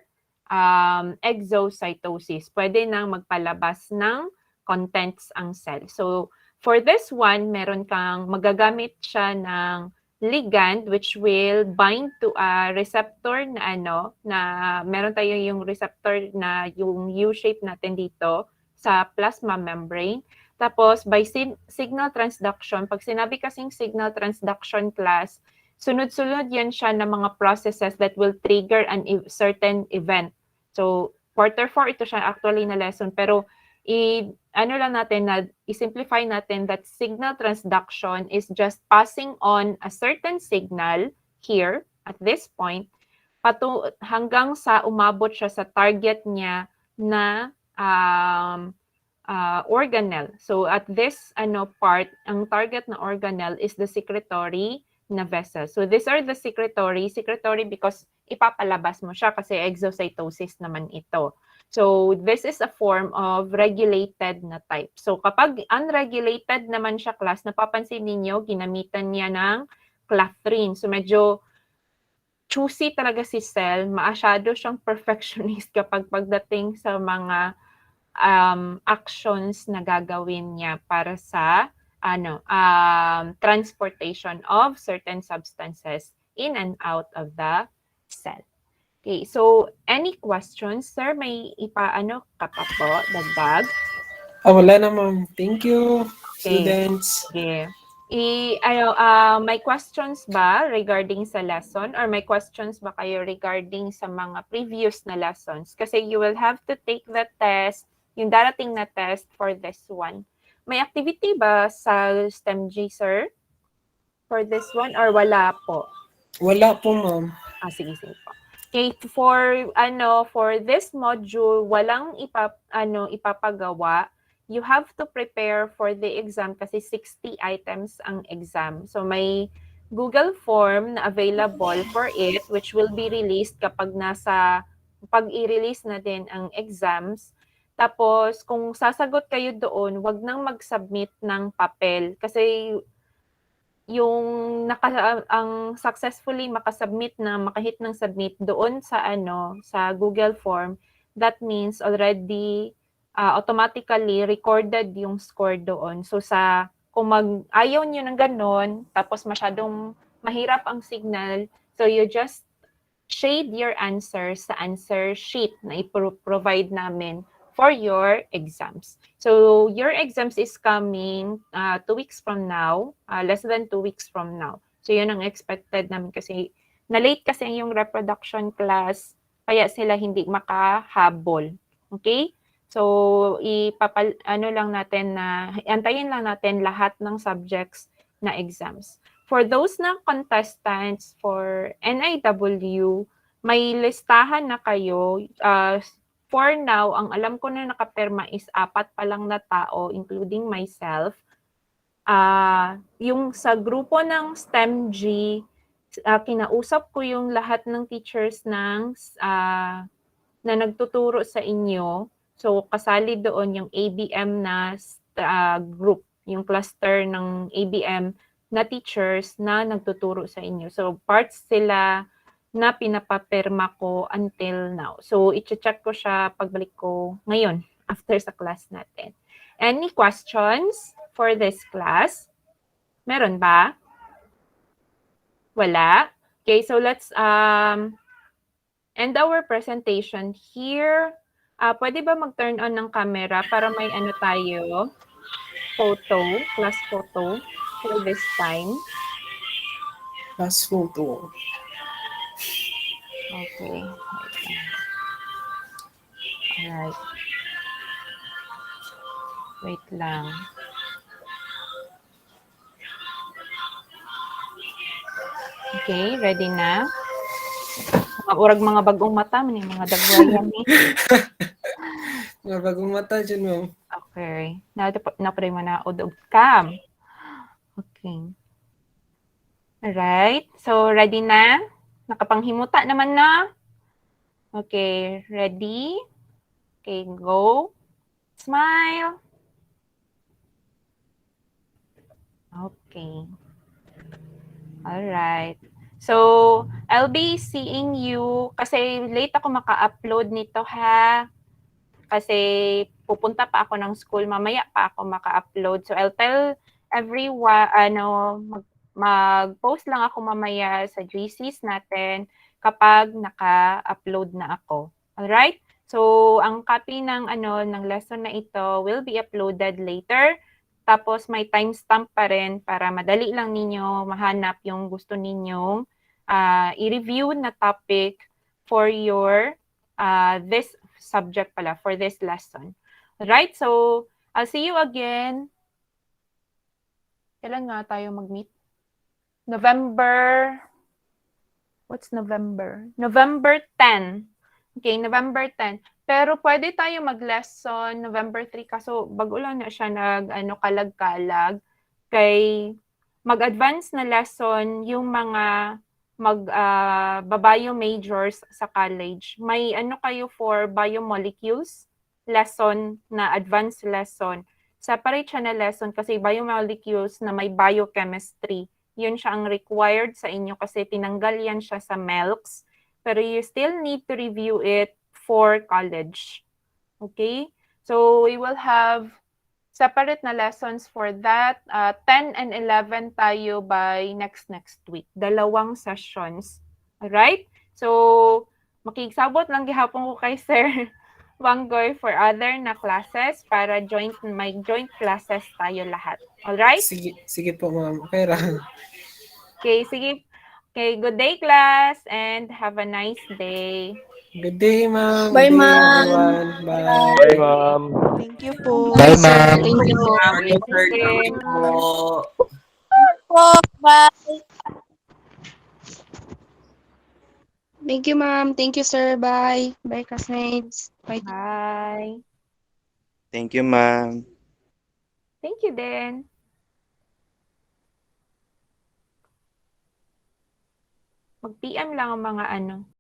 exocytosis. Pwede nang magpalabas ng contents ang cell. So, for this one, meron kang magagamit siya ng ligand which will bind to a receptor na na meron tayo yung receptor na yung U-shape natin dito sa plasma membrane. Tapos by signal transduction, pag sinabi kasing signal transduction class, sunod-sunod yan siya ng mga processes that will trigger an certain event. So quarter 4 ito siya actually na lesson, pero i-simplify natin that signal transduction is just passing on a certain signal here at this point hanggang sa umabot siya sa target niya na organelle. So at this part, ang target na organelle is the secretory na vessel. So these are the secretory because ipapalabas mo siya kasi exocytosis naman ito. So this is a form of regulated na type. So kapag unregulated naman siya class, napapansin ninyo, ginamitan niya ng clathrin. So medyo choosy talaga si cell, masyado siyang perfectionist kapag pagdating sa mga actions na gagawin niya para sa transportation of certain substances in and out of the cell. Okay, so any questions, sir? May ka pa po, dagdag? Wala na, ma'am. Thank you, Okay. students. Okay. May questions ba regarding sa lesson or may questions ba kayo regarding sa mga previous na lessons? Kasi you will have to take the test, yung darating na test for this one. May activity ba sa STEMG, sir? For this one or wala po? Wala po, ma'am. Sige po. Okay, for this module, walang ipapagawa. You have to prepare for the exam kasi 60 items ang exam. So may Google form na available for it which will be released kapag pag i-release na din ang exams. Tapos kung sasagot kayo doon, wag nang mag-submit ng papel kasi yung ang successfully makahit ng submit doon sa sa Google form, that means already automatically recorded yung score doon. So kung ayaw niyo ng ganon, tapos masyadong mahirap ang signal, so you just shade your answers sa answer sheet na i-provide namin for your exams. So your exams is coming 2 weeks from now, less than 2 weeks from now. So yun ang expected namin kasi na-late kasi yung reproduction class, kaya sila hindi makahabol. Okay? So antayin lang natin lahat ng subjects na exams. For those na contestants for NIW, may listahan na kayo. For now, ang alam ko na nakapirma is 4 pa lang na tao, including myself. Yung sa grupo ng STEMG, kinausap ko yung lahat ng teachers na nagtuturo sa inyo. So, kasali doon yung ABM na group, yung cluster ng ABM na teachers na nagtuturo sa inyo. So, parts sila na pinapapirma ko until now. So, i-check ko siya pagbalik ko ngayon after sa class natin. Any questions for this class? Meron ba? Wala? Okay, so let's end our presentation here. Pwede ba mag-turn on ng camera para may ano tayo? Photo, class photo for this time. Last photo. Okay, wait lang. Alright. Wait lang. Okay, ready na? Mga urag mga bagong mata, mga dagwayan ni. Mga bagong mata dyan, ma'am. Okay. Napray mo na udog cam. Okay. Alright. So, ready na? Nakapanghimuta naman na? Okay. Ready? Okay, go. Smile. Okay. Alright. So, I'll be seeing you kasi late ako maka-upload nito ha. Kasi pupunta pa ako ng school, mamaya pa ako maka-upload. So, I'll tell everyone, mag-post lang ako mamaya sa GCs natin kapag naka-upload na ako. Alright? So, ang copy ng lesson na ito will be uploaded later. Tapos may timestamp pa rin para madali lang ninyo mahanap yung gusto ninyong i-review na topic for your this subject pala, for this lesson. Alright, so I'll see you again. Kailan nga tayo mag-meet? What's November? November 10. Okay, November 10. Pero pwede tayo mag-lesson November 3 kaso bago lang na siya kalag-kalag. Kay mag-advance na lesson yung mga bio majors sa college. May kayo for biomolecules lesson na advanced lesson. Separate siya na lesson kasi biomolecules na may biochemistry. Yun siya ang required sa inyo kasi tinanggal yan siya sa MELCs. Pero you still need to review it for college. Okay? So we will have separate na lessons for that. 10 and 11 tayo by next week. 2 sessions. Alright? So, makigsabot lang gihapon ko kay Sir Bangoy for other na classes para may joint classes tayo lahat. Alright? Sige po, ma'am. Okay ra. Okay, sige. Okay, good day class and have a nice day. Good day, ma'am. Bye, Good day, ma'am. everyone. Bye. Bye, ma'am. Thank you po. Bye, Bye, sir. ma'am. Thank you. Morning, sir. Okay. Po. Bye. Thank you, ma'am. Thank you, sir. Bye. Bye, classmates. Bye. Bye. Thank you, ma'am. Thank you din. Mag-PM lang ang mga